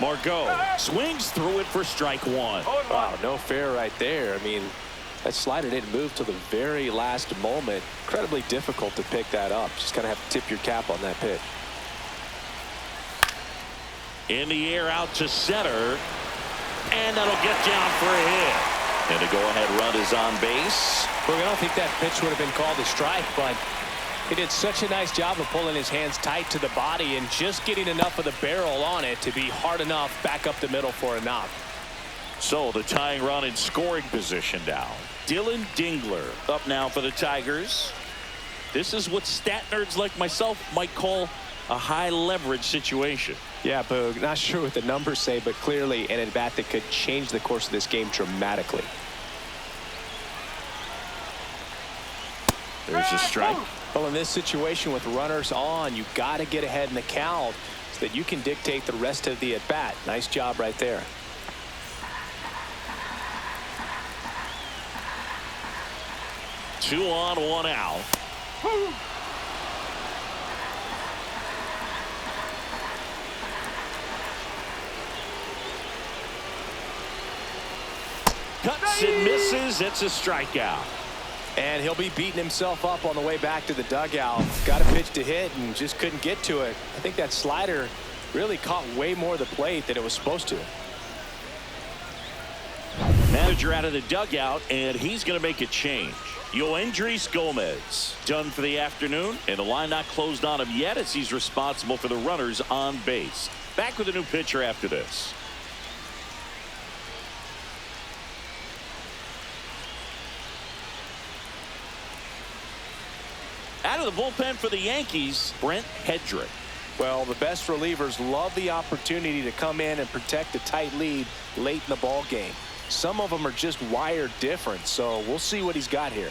Margot swings through it for strike 1. Wow, no fair right there. I mean, that slider didn't move till the very last moment. Incredibly difficult to pick that up. Just kind of have to tip your cap on that pitch. In the air out to center. And that'll get down for a hit. And the go-ahead run is on base. Look, I don't think that pitch would have been called a strike, but he did such a nice job of pulling his hands tight to the body and just getting enough of the barrel on it to be hard enough back up the middle for a knock. So the tying run in scoring position now. Dylan Dingler up now for the Tigers. This is what stat nerds like myself might call a high leverage situation. Yeah, Boog, not sure what the numbers say, but clearly an at-bat that could change the course of this game dramatically. There's a strike. Well, in this situation with runners on, you got to get ahead in the count so that you can dictate the rest of the at-bat. Nice job right there. Two on, one out. Cuts and misses. It's a strikeout. And he'll be beating himself up on the way back to the dugout. Got a pitch to hit and just couldn't get to it. I think that slider really caught way more of the plate than it was supposed to. Manager out of the dugout, and he's going to make a change. Yoendrys Gomez done for the afternoon, and the line not closed on him yet as he's responsible for the runners on base. Back with a new pitcher after this. Out of the bullpen for the Yankees, Brent Hedrick. Well, the best relievers love the opportunity to come in and protect a tight lead late in the ball game. Some of them are just wired different, so we'll see what he's got here.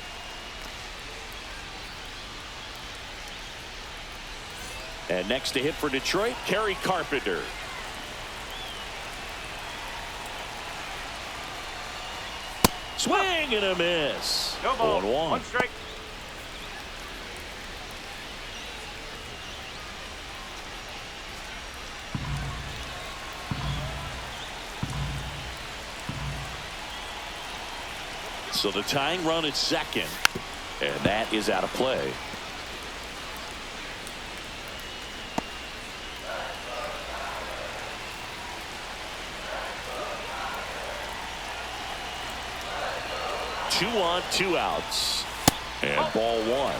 And next to hit for Detroit, Kerry Carpenter. Swing and a miss. No ball. 0-1. One strike. So the tying run at second, and that is out of play. Two on, 2 outs, and ball 1.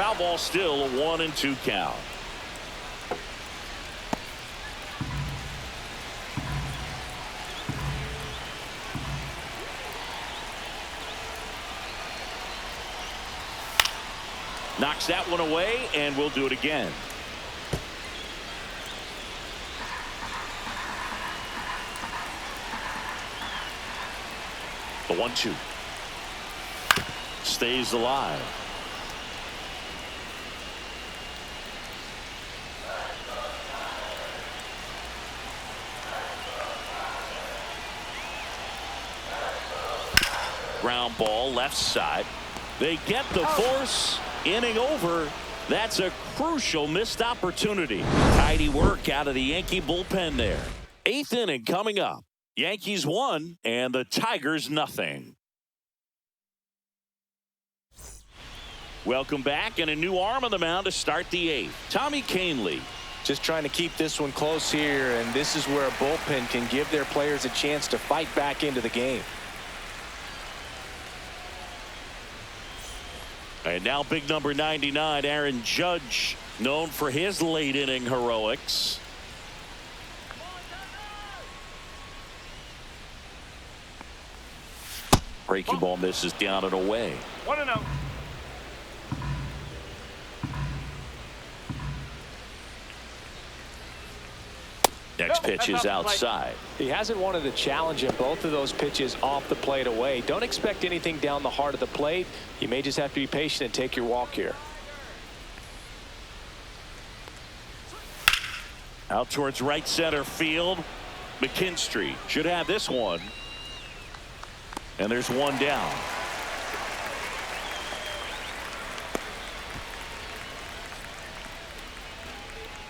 Foul ball, still a 1-2 count. Knocks that one away, and we'll do it again. The 1-2 stays alive. Ground ball left side. They get the force. Inning over. That's a crucial missed opportunity. Tidy work out of the Yankee bullpen there. 8th inning coming up. Yankees 1 and the Tigers nothing. Welcome back, and a new arm on the mound to start the 8th. Tommy Kahnle. Just trying to keep this one close here, and this is where a bullpen can give their players a chance to fight back into the game. And now big number 99, Aaron Judge, known for his late inning heroics. Breaking ball misses down and away. 1-0. Next pitch is outside. He hasn't wanted a challenge in both of those pitches off the plate away. Don't expect anything down the heart of the plate. You may just have to be patient and take your walk here. Out towards right center field. McKinstry should have this one. And there's one down.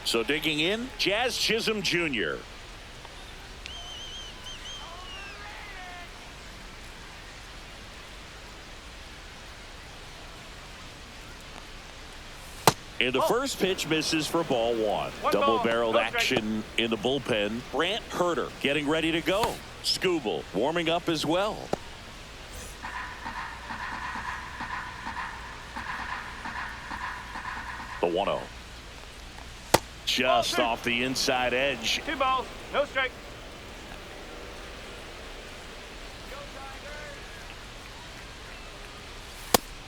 So digging in, Jazz Chisholm Jr. And the first pitch misses for ball one. Double-barreled action in the bullpen. Brant Herter getting ready to go. Skubal warming up as well. The 1-0. Just off the inside edge. 2 balls, no strike.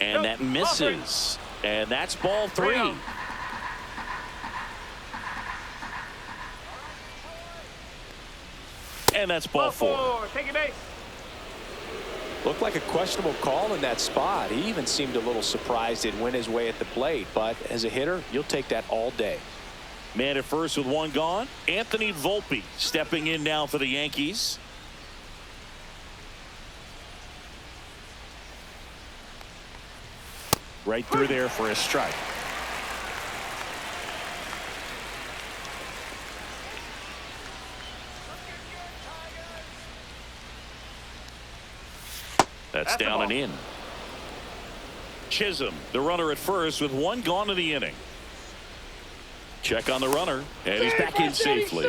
And that misses. And that's ball 3. And that's ball 4. Take your base. Looked like a questionable call in that spot. He even seemed a little surprised it went his way at the plate. But as a hitter, you'll take that all day. Man at first with one gone. Anthony Volpe stepping in now for the Yankees. Right through there for a strike. That's down and in. Chisholm, the runner at first with one gone in the inning. Check on the runner, and he's back in safely.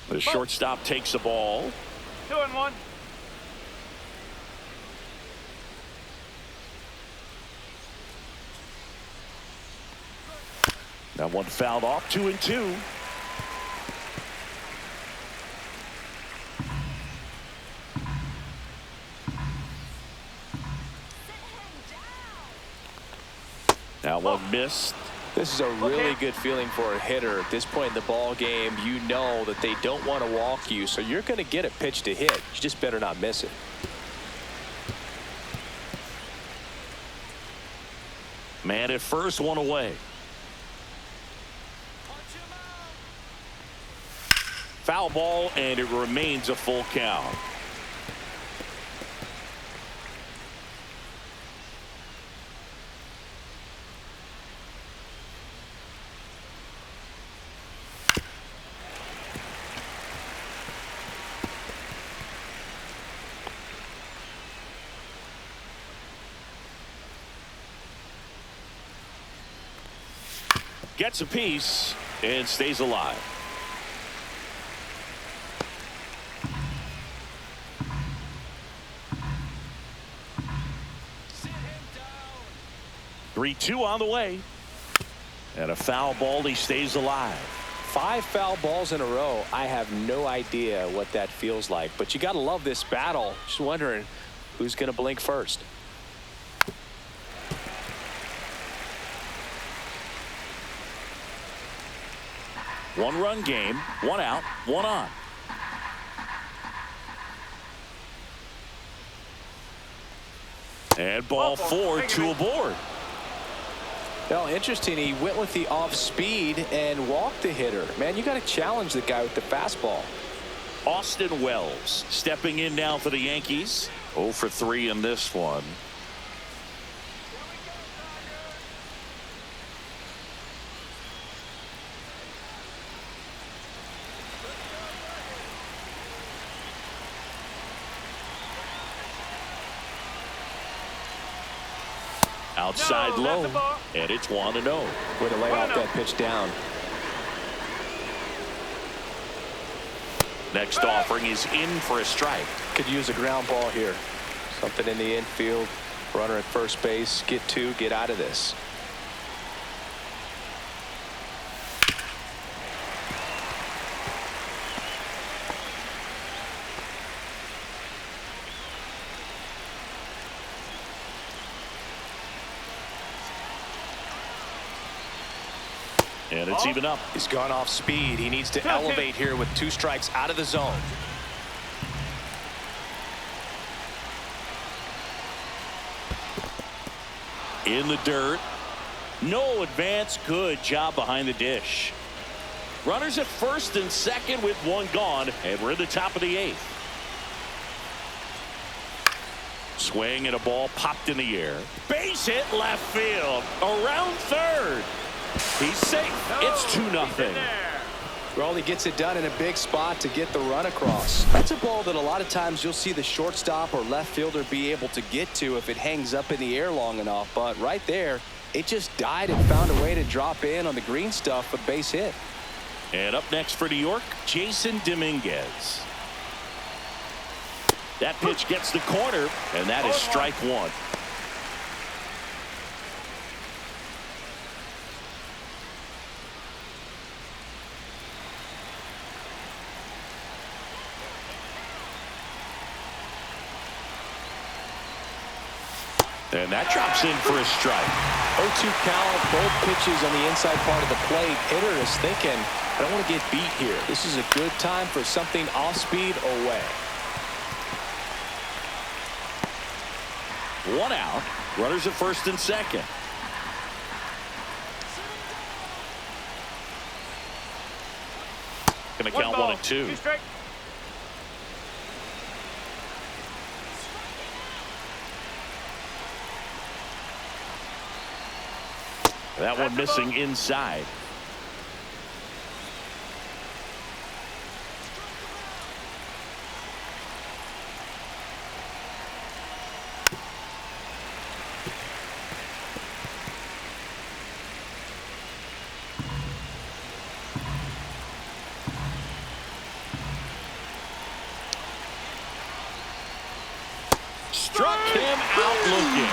The shortstop takes the ball. 2-1. That one fouled off. 2-2. Now one missed. This is a really good feeling for a hitter at this point in the ball game. You know that they don't want to walk you, so you're going to get a pitch to hit. You just better not miss it. Man at first, one away. Foul ball, and it remains a full count. Gets a piece and stays alive. 3-2 on the way. And a foul ball. He stays alive. 5 foul balls in a row. I have no idea what that feels like, but you got to love this battle. Just wondering who's going to blink first. One-run game, 1 out, 1 on. And ball 4, 2 aboard. Well, interesting. He went with the off speed and walked the hitter. Man, you got to challenge the guy with the fastball. Austin Wells stepping in now for the Yankees. 0 for 3 in this one. Outside low, and it's 1-0. Way to lay off that pitch down. Next offering is in for a strike. Could use a ground ball here. Something in the infield. Runner at first base. Get 2. Get out of this. And it's even up. He's gone off speed. He needs to elevate here with 2 strikes out of the zone. In the dirt. No advance. Good job behind the dish. Runners at first and second with 1 gone, and we're in the top of the 8th. Swing and a ball popped in the air. Base hit left field. Around third. He's safe. It's 2-0. Well, he gets it done in a big spot to get the run across. That's a ball that a lot of times you'll see the shortstop or left fielder be able to get to if it hangs up in the air long enough. But right there, it just died and found a way to drop in on the green stuff, but base hit. And up next for New York, Jason Dominguez. That pitch gets the corner, and that is strike 1. And that drops in for a strike. 0-2 count, both pitches on the inside part of the plate. Hitter is thinking, I don't want to get beat here. This is a good time for something off speed away. 1 out. Runners at first and second. Going to count 1 and 2. That one missing inside. Struck him out looking.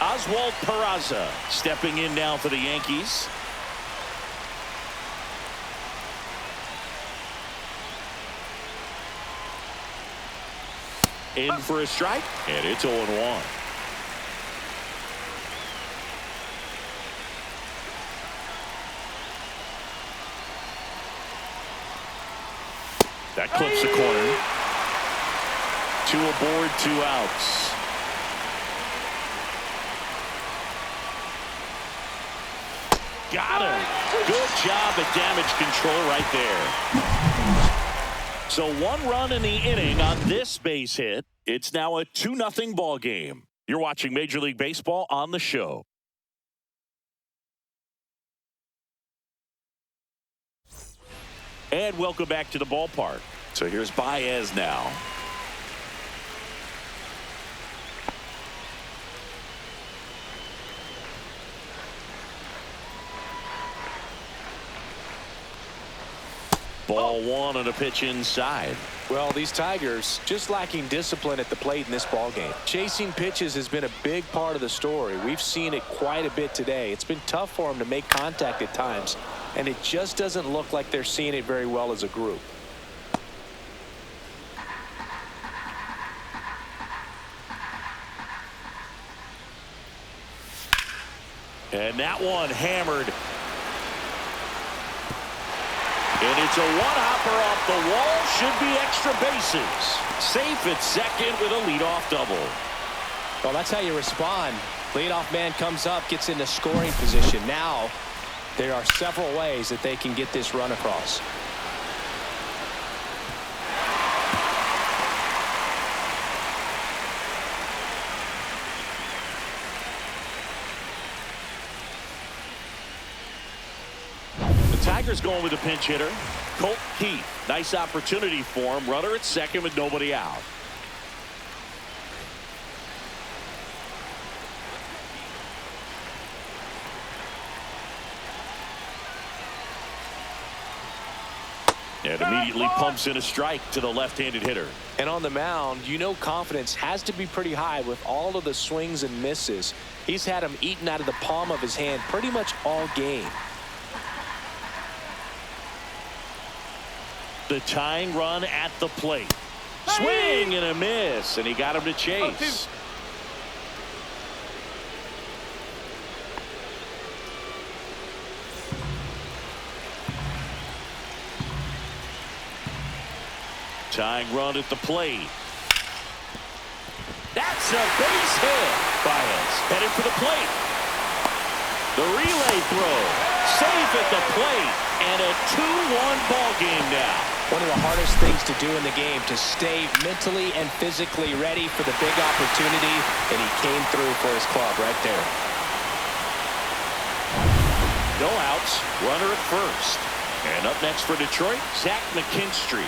Oswald Peraza stepping in now for the Yankees. In for a strike, and it's 0-1. That clips the corner. 2 aboard, 2 outs. Got him. Good job at damage control right there. So 1 run in the inning on this base hit. It's now a 2-0 ball game. You're watching Major League Baseball on the show. And welcome back to the ballpark. So here's Baez now. Ball 1 and a pitch inside. Well, these Tigers just lacking discipline at the plate in this ballgame. Chasing pitches has been a big part of the story. We've seen it quite a bit today. It's been tough for them to make contact at times, and it just doesn't look like they're seeing it very well as a group. And that one hammered. And it's a one-hopper off the wall. Should be extra bases. Safe at second with a leadoff double. Well, that's how you respond. Leadoff man comes up, gets into scoring position. Now, there are several ways that they can get this run across. Tigers going with a pinch hitter. Colt Keith. Nice opportunity for him. Runner at second with nobody out. And immediately pumps in a strike to the left-handed hitter. And on the mound, you know confidence has to be pretty high with all of the swings and misses. He's had them eaten out of the palm of his hand pretty much all game. The tying run at the plate. Swing and a miss, and he got him to chase. Tying run at the plate. That's a base hit. Baez headed for the plate. The relay throw. Safe at the plate. And a 2-1 ball game now. One of the hardest things to do in the game, to stay mentally and physically ready for the big opportunity, and he came through for his club right there. No outs, runner at first. And up next for Detroit, Zach McKinstry.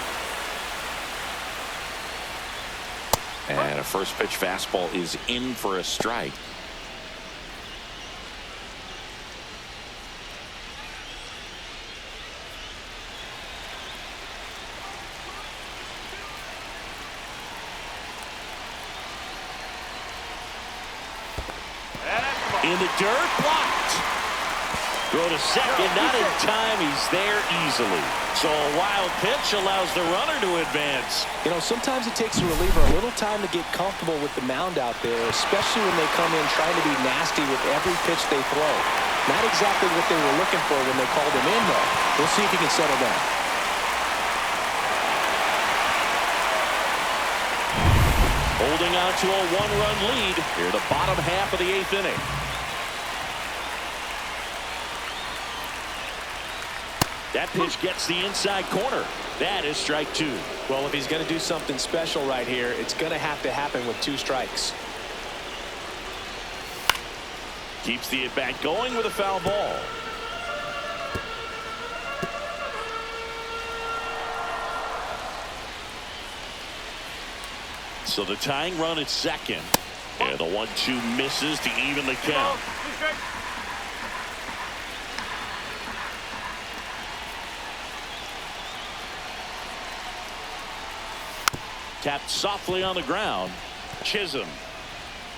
And a first pitch fastball is in for a strike. In the dirt, blocked. Throw to second, not in time. He's there easily. So a wild pitch allows the runner to advance. You know, sometimes it takes a reliever a little time to get comfortable with the mound out there, especially when they come in trying to be nasty with every pitch they throw. Not exactly what they were looking for when they called him in, though. We'll see if he can settle down. Holding on to a one-run lead here, the bottom half of the 8th inning. That pitch gets the inside corner. That is strike 2. Well, if he's going to do something special right here, it's going to have to happen with 2 strikes. Keeps the at-bat going with a foul ball. So the tying run at second. And the 1-2 misses to even the count. Tapped softly on the ground. Chisholm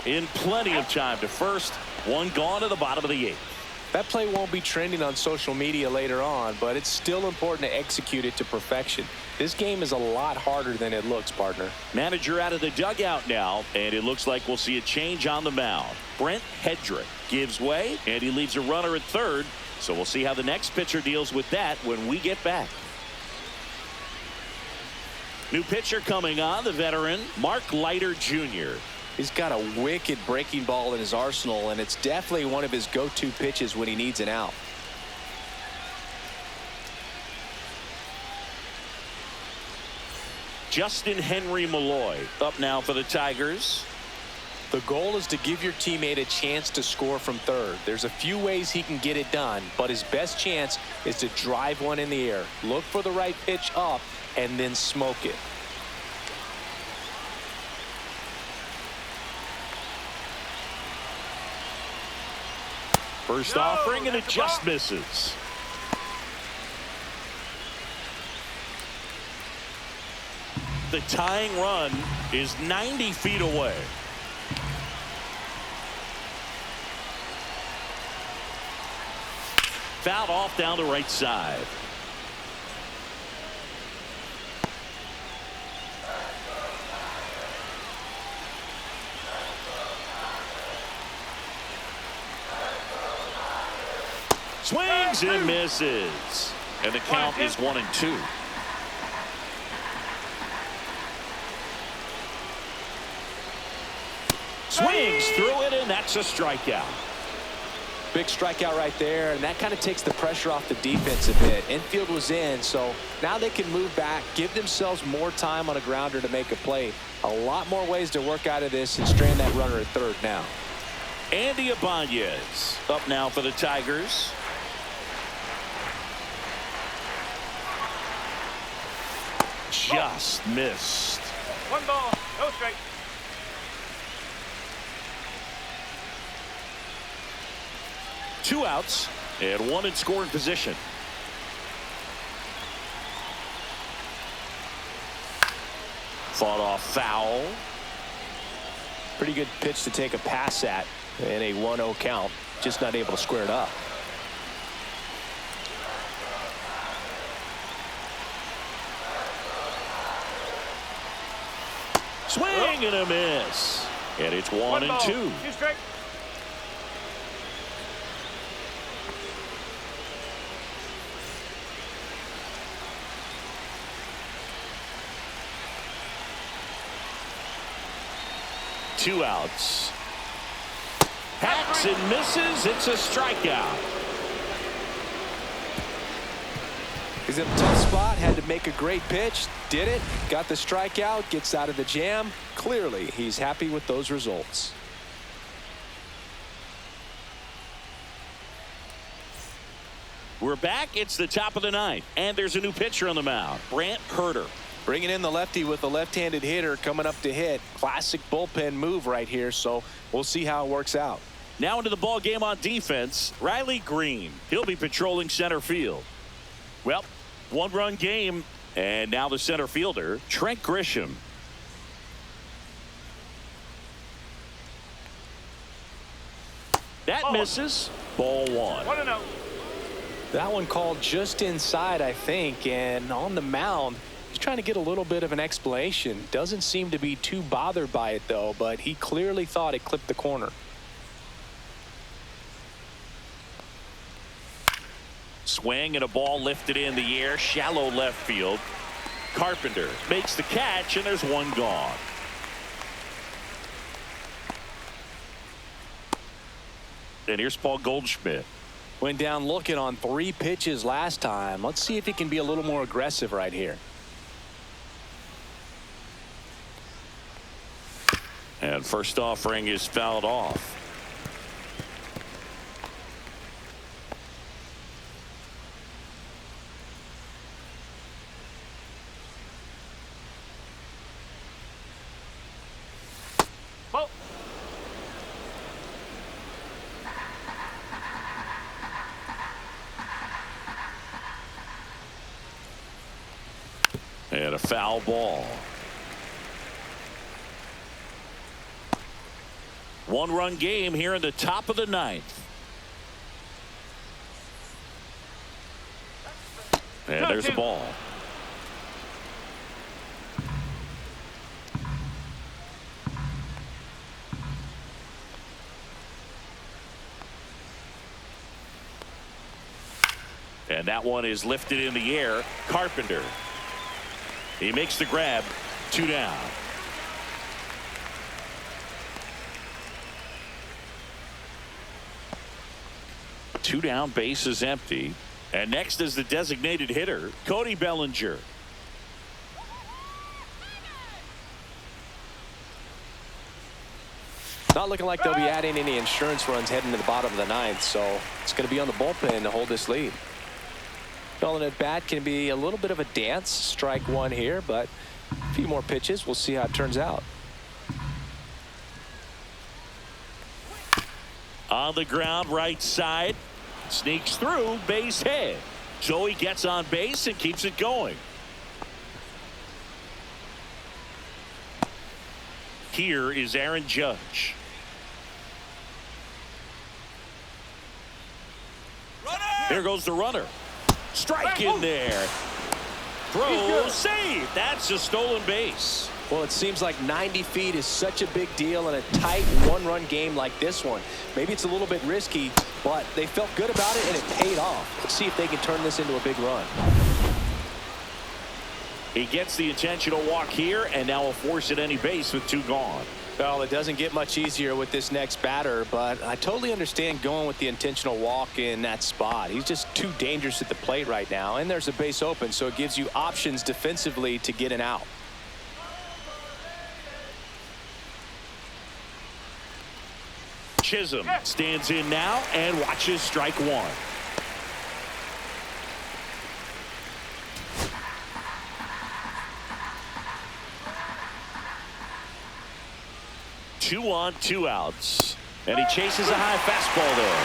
in plenty of time to first. One gone to the bottom of the 8th. That play won't be trending on social media later on, but it's still important to execute it to perfection. This game is a lot harder than it looks, partner. Manager out of the dugout now, and it looks like we'll see a change on the mound. Brent Hedrick gives way, and he leaves a runner at third. So we'll see how the next pitcher deals with that when we get back. New pitcher coming on, the veteran, Mark Leiter Jr. He's got a wicked breaking ball in his arsenal, and it's definitely one of his go-to pitches when he needs an out. Justin Henry Malloy up now for the Tigers. The goal is to give your teammate a chance to score from third. There's a few ways he can get it done, but his best chance is to drive one in the air. Look for the right pitch up and then smoke it. First offering, and it just misses. the tying run is 90 feet away. Fouled off down the right side. Swings and misses. And the count is 1-2. Swings through it, and that's a strikeout. Big strikeout right there, and that kind of takes the pressure off the defense a bit. Infield was in, so now they can move back, give themselves more time on a grounder to make a play. A lot more ways to work out of this and strand that runner at third now. Andy Ibanez up now for the Tigers. Just missed. 1 ball, no strike. Two outs and one in scoring position. Fought off foul. Pretty good pitch to take a pass at in a 1-0 count. Just not able to square it up. Swing and a miss. And it's 1-2. 2 strike. Two outs. Hacks and misses. It's a strikeout. He's in a tough spot. Had to make a great pitch. Did it. Got the strikeout. Gets out of the jam. Clearly, he's happy with those results. We're back. It's the top of the ninth. And there's a new pitcher on the mound. Brant Herter. Bringing in the lefty with a left-handed hitter coming up to hit. Classic bullpen move right here, so we'll see how it works out. Now into the ball game on defense. Riley Green. He'll be patrolling center field. Well, one-run game, and now the center fielder, Trent Grisham. That misses. Ball 1. 1-0. That one called just inside, I think, and on the mound, he's trying to get a little bit of an explanation. Doesn't seem to be too bothered by it, though, but he clearly thought it clipped the corner. Swing and a ball lifted in the air, shallow left field. Carpenter makes the catch, and there's one gone. And here's Paul Goldschmidt. Went down looking on 3 pitches last time. Let's see if he can be a little more aggressive right here. And first offering is fouled off. Ball. And a foul ball. One-run game here in the top of the ninth. And there's a ball. And that one is lifted in the air. Carpenter. He makes the grab. 2 down. Two down, base is empty. And next is the designated hitter, Cody Bellinger. Not looking like they'll be adding any insurance runs heading to the bottom of the ninth, so it's going to be on the bullpen to hold this lead. Calling at bat can be a little bit of a dance. Strike one here, but a few more pitches. We'll see how it turns out. On the ground, right side. Sneaks through, base hit. So he gets on base and keeps it going. Here is Aaron Judge. There goes the runner. Strike in there. Throw, save. That's a stolen base. Well, it seems like 90 feet is such a big deal in a tight one-run game like this one. Maybe it's a little bit risky, but they felt good about it, and it paid off. Let's see if they can turn this into a big run. He gets the intentional walk here, and now a force at any base with 2 gone. Well, it doesn't get much easier with this next batter, but I totally understand going with the intentional walk in that spot. He's just too dangerous at the plate right now, and there's a base open, so it gives you options defensively to get an out. Chisholm stands in now and watches strike 1. Two on, 2 outs. And he chases a high fastball there.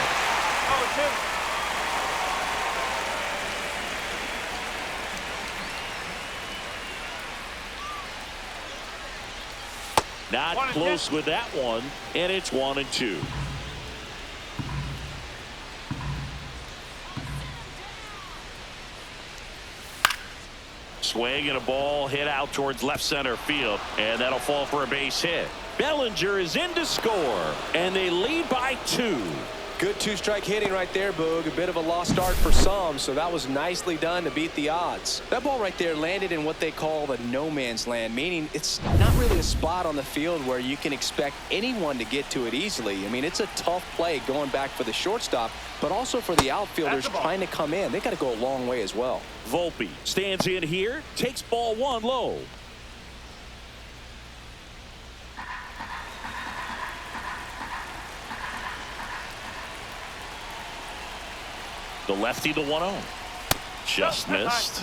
Not close with that one, and it's 1-2. Swing and a ball hit out towards left center field, and that'll fall for a base hit. Bellinger is in to score, and they lead by 2. Good 2-strike hitting right there, Boog. A bit of a lost start for some, so that was nicely done to beat the odds. That ball right there landed in what they call the no man's land, meaning it's not really a spot on the field where you can expect anyone to get to it easily. I mean, it's a tough play going back for the shortstop, but also for the outfielders trying to come in. They got to go a long way as well. Volpe stands in here, takes ball 1 low. The lefty, the 1-0. Just missed.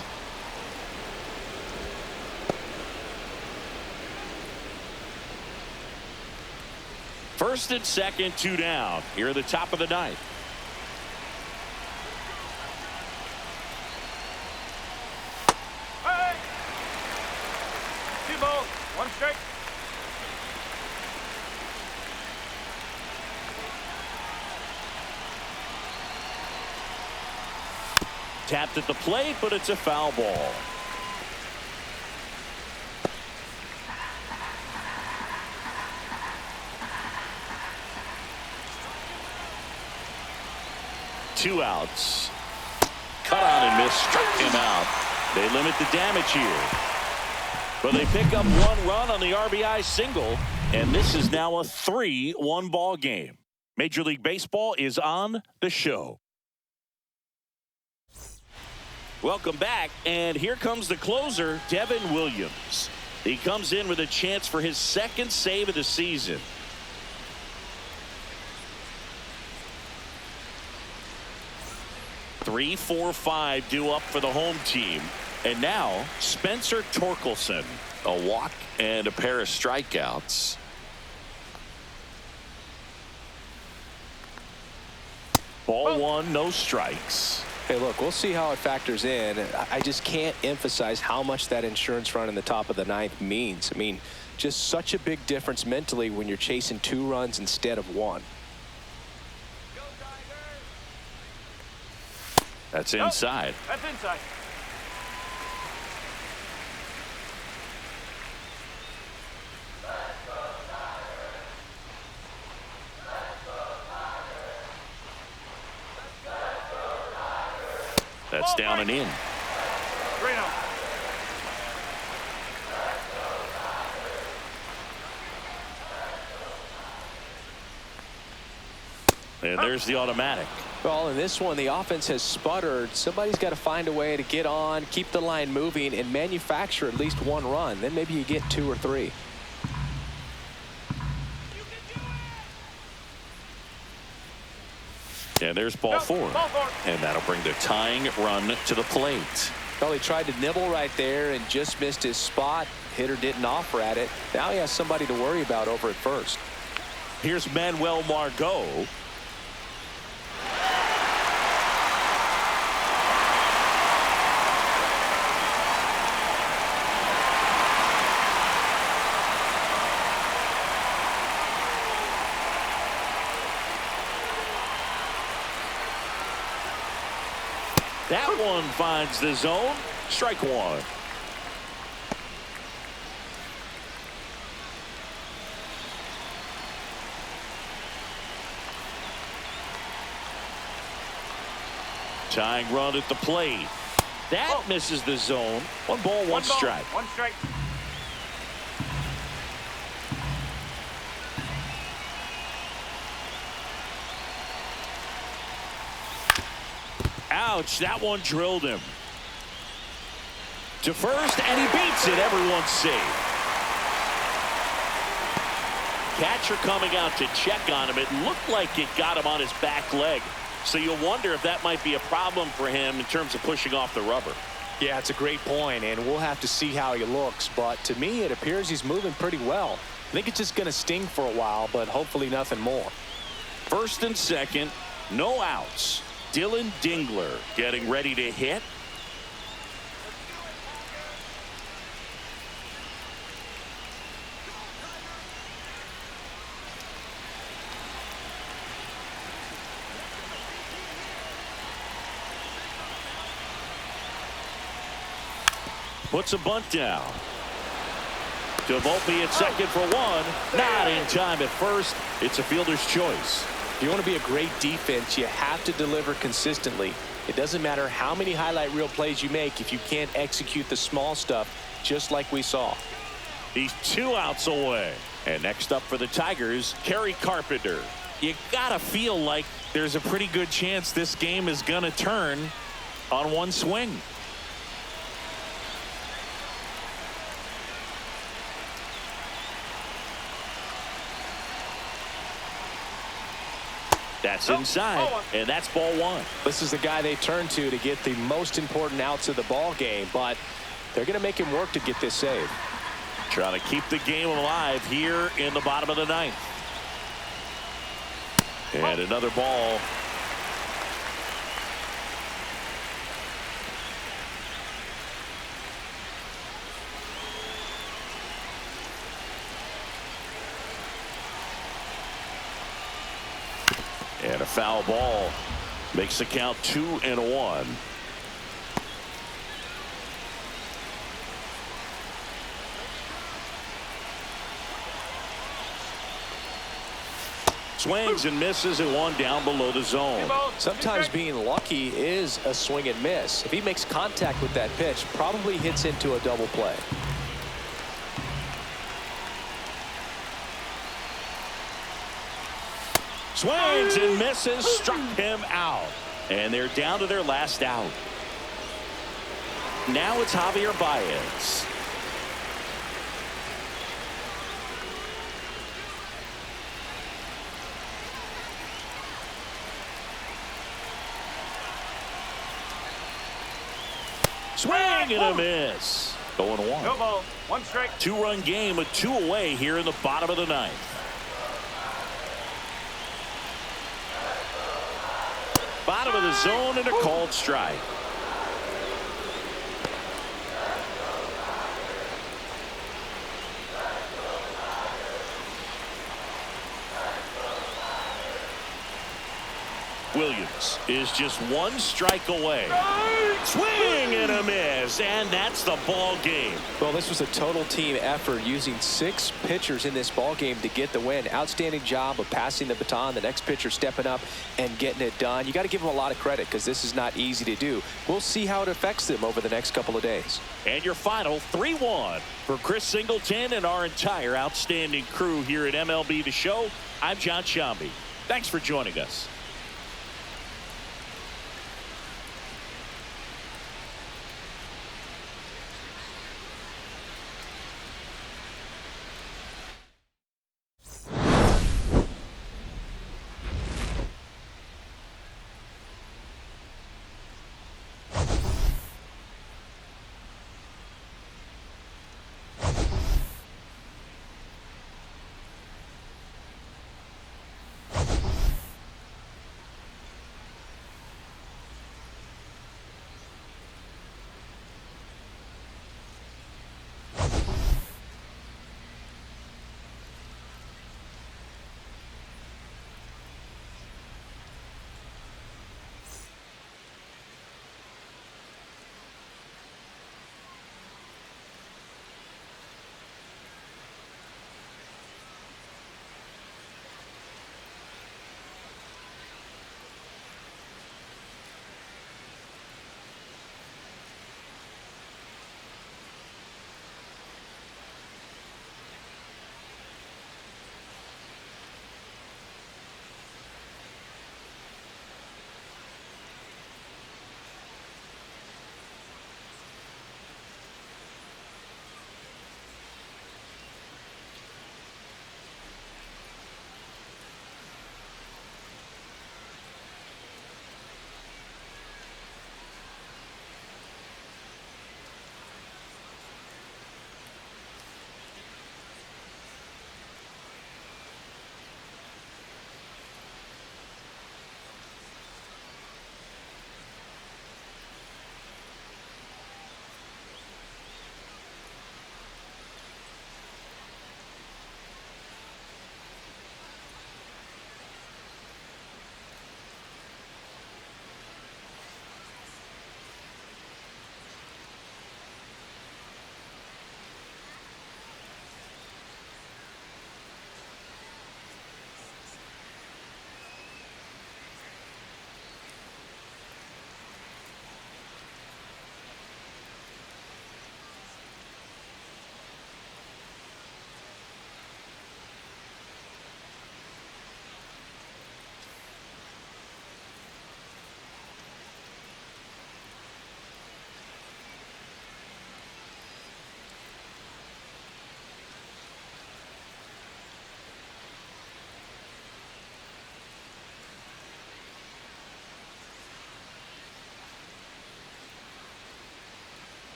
First and second, 2 down. Here at the top of the 9th. Hey! 2 balls, 1 strike. Tapped at the plate, but it's a foul ball. Two outs. Cut on and miss, struck him out. They limit the damage here. But they pick up 1 run on the RBI single, and this is now a 3-1 ball game. Major League Baseball is on the show. Welcome back, and here comes the closer, Devin Williams. He comes in with a chance for his 2nd save of the season. Three, 4, 5 due up for the home team. And now Spencer Torkelson, a walk and a pair of strikeouts. Ball 1, no strikes. Hey, look, we'll see how it factors in. I just can't emphasize how much that insurance run in the top of the 9th means. I mean, just such a big difference mentally when you're chasing 2 runs instead of 1. That's inside. That's inside. That's down and in. 3-0. And there's the automatic. Well, in this one, the offense has sputtered. Somebody's got to find a way to get on, keep the line moving, and manufacture at least 1 run. Then maybe you get 2 or 3. And there's ball 4. And that'll bring the tying run to the plate. Well, he tried to nibble right there and just missed his spot. Hitter didn't offer at it. Now he has somebody to worry about over at first. Here's Manuel Margot. That one finds the zone. Strike one. Tying run at the plate. That misses the zone. One ball, one strike. One strike. Ouch, that one drilled him. To first, and he beats it. Everyone's safe. Catcher coming out to check on him. It looked like it got him on his back leg. So you wonder if that might be a problem for him in terms of pushing off the rubber. Yeah, it's a great point, and we'll have to see how he looks. But to me, it appears he's moving pretty well. I think it's just going to sting for a while, but hopefully nothing more. First and second, no outs. Dylan Dingler getting ready to hit. Puts a bunt down. Volpe at second for one. Not in time at first. It's a fielder's choice. If you want to be a great defense, you have to deliver consistently. It doesn't matter how many highlight reel plays you make if you can't execute the small stuff, just like we saw. He's 2 outs away. And next up for the Tigers, Kerry Carpenter. You gotta feel like there's a pretty good chance this game is gonna turn on one swing. That's inside, and that's ball one. This is the guy they turn to get the most important outs of the ball game, but they're going to make him work to get this save. Trying to keep the game alive here in the bottom of the ninth. And another ball. And a foul ball makes the count 2-1. Swings and misses at one down below the zone. Sometimes being lucky is a swing and miss. If he makes contact with that pitch, probably hits into a double play. Swings and misses, struck him out. And they're down to their last out. Now it's Javier Baez. Swing and a miss. Going one. No ball, one strike. 2-run game with 2 away here in the bottom of the ninth. Bottom of the zone and a called strike. Williams is just 1 strike away. Swing and a miss, and that's the ball game. Well, this was a total team effort using 6 pitchers in this ball game to get the win. Outstanding job of passing the baton, the next pitcher stepping up and getting it done. You got to give them a lot of credit because this is not easy to do. We'll see how it affects them over the next couple of days. And your final 3-1 for Chris Singleton and our entire outstanding crew here at MLB The Show. I'm John Shambi. Thanks for joining us.